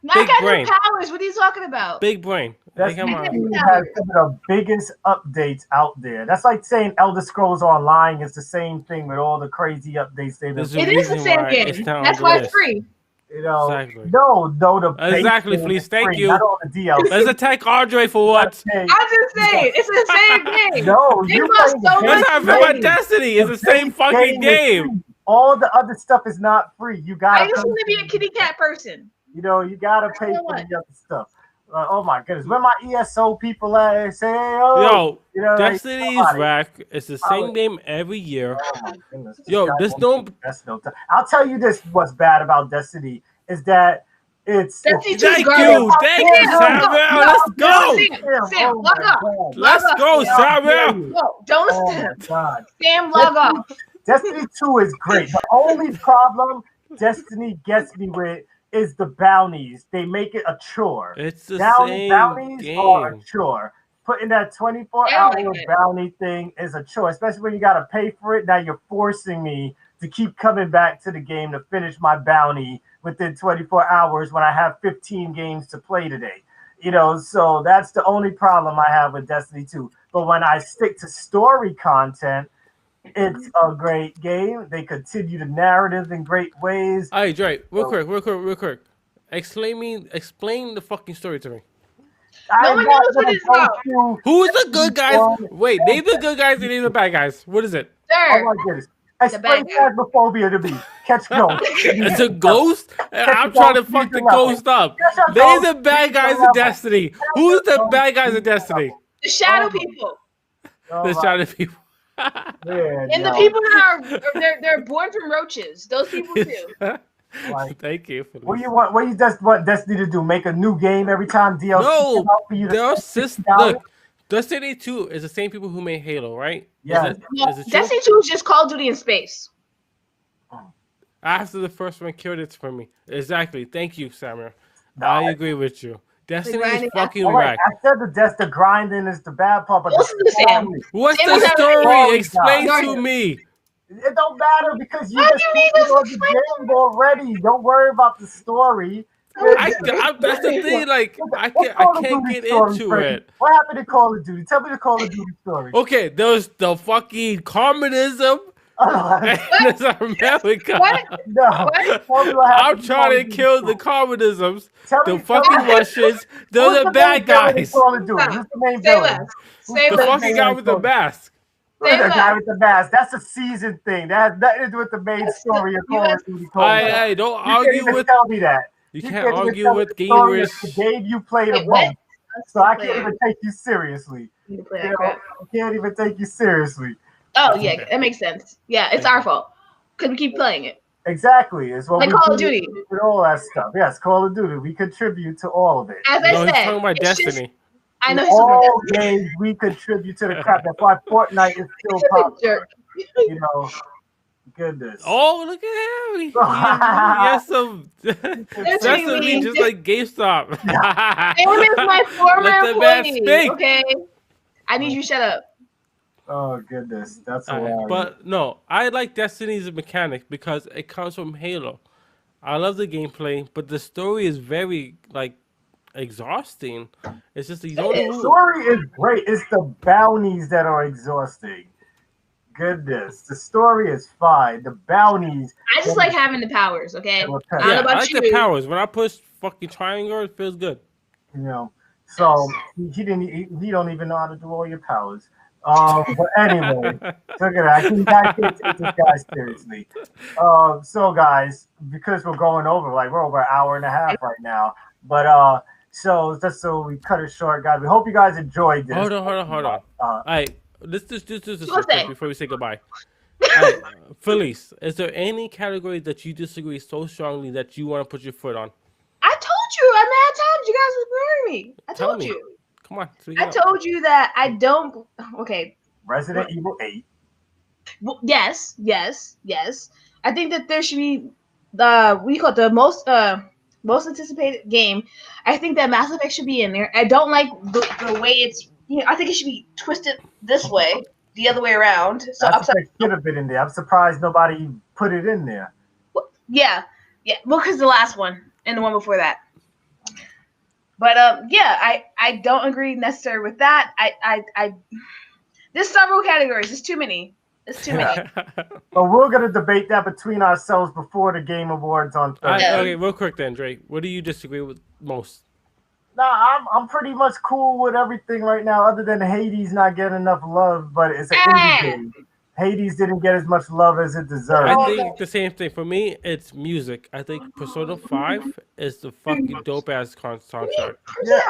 C: I got new powers. What are you talking about?
B: Big brain.
A: Destiny 2 has some of the biggest updates out there. That's like saying Elder Scrolls Online is the same thing with all the crazy updates they've been.
C: It is the same game. That's why it's free.
A: You know,
B: exactly.
A: No,
B: exactly, please, thank you.
A: Not all the DLC.
B: Let's attack Andre for what?
C: I'm just saying, it's the same game.
A: No,
B: that's how I feel about Destiny. It's the same fucking game.
A: All the other stuff is not free. You gotta.
C: I used to be a kitty cat person.
A: You know, you gotta pay for the other stuff. Oh my goodness, where my ESO people at? Say,
B: yo, you know, Destiny's rack. It's the same game every year. Oh my goodness. Yo, this don't.
A: I'll tell you this: what's bad about Destiny is that it's.
B: Thank you, Samuel. Let's go.
C: Sam, log off.
B: Let's go, Samuel.
C: Don't listen. Sam, log off.
A: Destiny 2 is great. The only problem Destiny gets me with is the bounties. They make it a chore.
B: It's the
A: same bounties
B: game.
A: Are a chore. Putting that 24-hour bounty thing is a chore, especially when you got to pay for it. Now you're forcing me to keep coming back to the game to finish my bounty within 24 hours when I have 15 games to play today. You know, so that's the only problem I have with Destiny 2. But when I stick to story content, it's a great game. They continue the narrative in great ways.
B: All right, Dre, real quick. Explain the fucking story to me.
C: No one knows what it's about.
B: Who's the good guys? Wait, name the good guys and name the bad guys. What is it?
A: Oh my goodness. Explain phasmophobia to me. Catch ghost.
B: It's a ghost? I'm trying to fuck the ghost up. They're the bad guys in Destiny. Who's the bad guys in Destiny?
C: The shadow people.
B: The shadow people.
C: And the people that are they're born from roaches. Those people too.
B: Thank you. For
A: what do you want? What do you just want Destiny to do? Make a new game every time DLC?
B: No, look. Destiny 2 is the same people who made Halo, right?
A: Yeah.
C: Destiny 2 is just Call of Duty in space.
B: After the first one killed it for me. Exactly. Thank you, Samuel.
A: No,
B: I agree with you. Destiny is
C: grinding
B: fucking
A: all right,
B: whack.
A: I said the grinding is the bad part, but
C: Listen to
A: the
C: Sam.
A: story,
B: What's
C: Sam
B: the
C: is having
B: story?
A: story,
B: Explain
C: guys.
B: to me.
A: it don't matter because you
C: What do
A: just
C: you
A: beat
C: mean
A: it
C: this
A: on
C: is
A: the game already. Don't worry about the story.
B: That's the thing. Like
A: What's
B: I
A: Call of
B: can't
A: Duty
B: get
A: story,
B: into
A: Freddie?
B: it.
A: What happened in Call of Duty? Tell me the Call of Duty story.
B: Okay, there's the fucking communism and there's America.
C: What?
A: No, tell me what
B: I'm
A: happened in Call
B: trying
A: of
B: to
A: Duty
B: kill the
A: story.
B: communisms,
A: Tell
B: the
A: me, tell
B: fucking
A: me,
B: Russians. They're
A: who's
B: the
A: the main
B: bad
A: villain in
B: guys.
A: Call of Duty?
C: Stop.
A: Who's the main
C: Say
A: villain?
C: less.
A: Who's
C: Say
B: The
A: the main
C: less.
B: fucking
A: villain
B: guy
A: in
B: with
A: Call
B: the
A: of Duty?
B: mask.
A: Who's
C: Say
A: the guy
C: less.
A: with the mask? That's a season thing. That has nothing to do with the main story of Call of Duty Cold War.
B: I don't
A: You can't
B: argue
A: even
B: with.
A: tell me that.
B: You
A: You
B: can't
A: can't even
B: argue
A: tell me
B: with
A: the story of
B: Gamerish.
A: the game you play the
C: Wait, what?
A: most. So I can't even take you seriously.
C: Need to play
A: You
C: that
A: know,
C: crap.
A: I can't even take you seriously.
C: Oh
B: It's
C: yeah,
B: okay.
C: that makes sense. Yeah, it's our fault. Couldn't keep playing it.
A: Exactly. It's what
C: Like
A: we
C: Call of
A: do
C: Duty.
A: with all that stuff. Yes, Call of Duty. We contribute to all of it.
C: As
B: No,
C: I
B: he's
C: said,
B: talking about
C: it's just
B: Destiny.
C: I
A: In
C: know he's talking about
A: all
C: that.
A: games, we contribute to the crap. That's why Fortnite is still popular.
C: Jerk.
A: You know, goodness.
B: Oh, look at him. He has some
C: They're treating
B: sesame
C: me.
B: just like GameStop.
C: Sam is my former
B: Let the man
C: employee.
B: speak.
C: Okay, I need you to shut up.
A: Oh goodness, that's
B: Alright,
A: hilarious.
B: but no, I like Destiny's mechanic because it comes from Halo. I love the gameplay, but the story is very like exhausting. It's just you don't know
A: The
B: who.
A: story is great. It's the bounties that are exhausting. Goodness, the story is fine. The bounties.
C: I just like having the powers. Okay,
A: that
C: I
A: repel.
C: don't know
B: Yeah, I
C: about
B: like the
C: you.
B: powers. When I push fucking triangle, it feels good.
A: You know. So he didn't. He don't even know how to do all your powers. But anyway, look at that. I think I can't take this guy seriously. So guys, because we're going over, like we're over an hour and a half right now. But so just so we cut it short, guys. We hope you guys enjoyed this.
B: Hold on. All right, let's just do this real
C: What's
B: quick
C: that?
B: before we say goodbye. All right, Felice, is there any category that you disagree so strongly that you want to put your foot on?
C: I told you a mad times. You guys were ignoring me. I
B: Tell
C: told
B: me.
C: you.
B: Come on, speak
C: I
B: up.
C: told you that I don't. Okay.
A: Resident Evil 8.
C: Well, yes. I think that there should be the we call it the most anticipated game. I think that Mass Effect should be in there. I don't like the way it's. I think it should be twisted this way, the other way around. So
A: Mass
C: upside.
A: Effect should have been in there. I'm surprised nobody put it in there.
C: Yeah. Well, because the last one and the one before that. But I don't agree necessarily with that. I there's several categories. It's too many. It's too many.
A: But we're gonna debate that between ourselves before the Game Awards on Thursday.
B: Okay, real quick then, Drake. What do you disagree with most?
A: Nah, I'm pretty much cool with everything right now, other than Hades not getting enough love. But it's an indie game. Hades didn't get as much love as it deserved.
B: I think the same thing. For me, it's music. I think Persona 5 is the fucking dope ass soundtrack.
A: Yeah,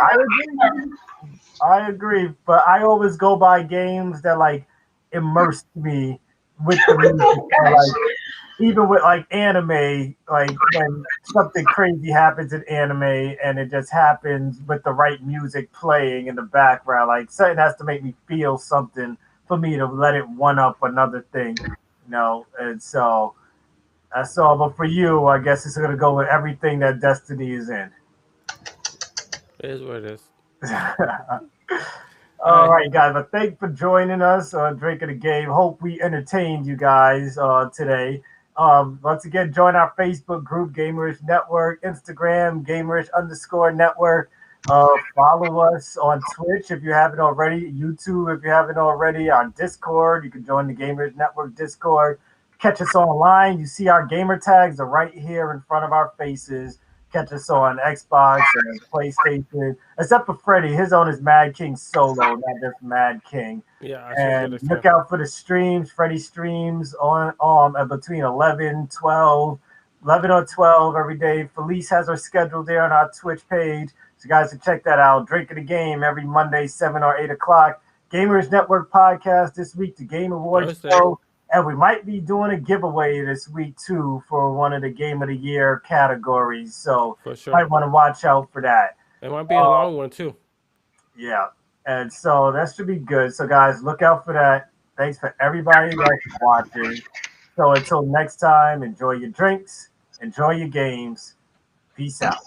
A: I agree. But I always go by games that like immersed me with the music. And, like even with like anime, like when something crazy happens in anime and it just happens with the right music playing in the background, like something has to make me feel something for me to let it one up another thing, and so that's all. But for you, I guess it's gonna go with everything that Destiny is in.
B: It is what it is.
A: All right, guys. But thanks for joining us on Drink of the Game. Hope we entertained you guys today. Once again, join our Facebook group, Gamerish Network, Instagram, Gamerish_network. Follow us on Twitch if you haven't already, YouTube if you haven't already, on Discord. You can join the Gamerish Network Discord. Catch us online. You see our gamer tags are right here in front of our faces. Catch us on Xbox and PlayStation. Except for Freddie, his own is Mad King Solo, not just Mad King.
B: Yeah,
A: And look out for the streams. Freddie streams on at between 11 or 12 every day. Felice has her schedule there on our Twitch page. So you guys can check that out. Drink of the Game every Monday, 7 or 8 o'clock. Gamers Network podcast this week, the Game Awards show. And we might be doing a giveaway this week, too, for one of the Game of the Year categories. So
B: for sure.
A: might want to watch out for that.
B: It might be a long one, too.
A: Yeah. And so that should be good. So, guys, look out for that. Thanks for everybody that's watching. So until next time, enjoy your drinks, enjoy your games. Peace out.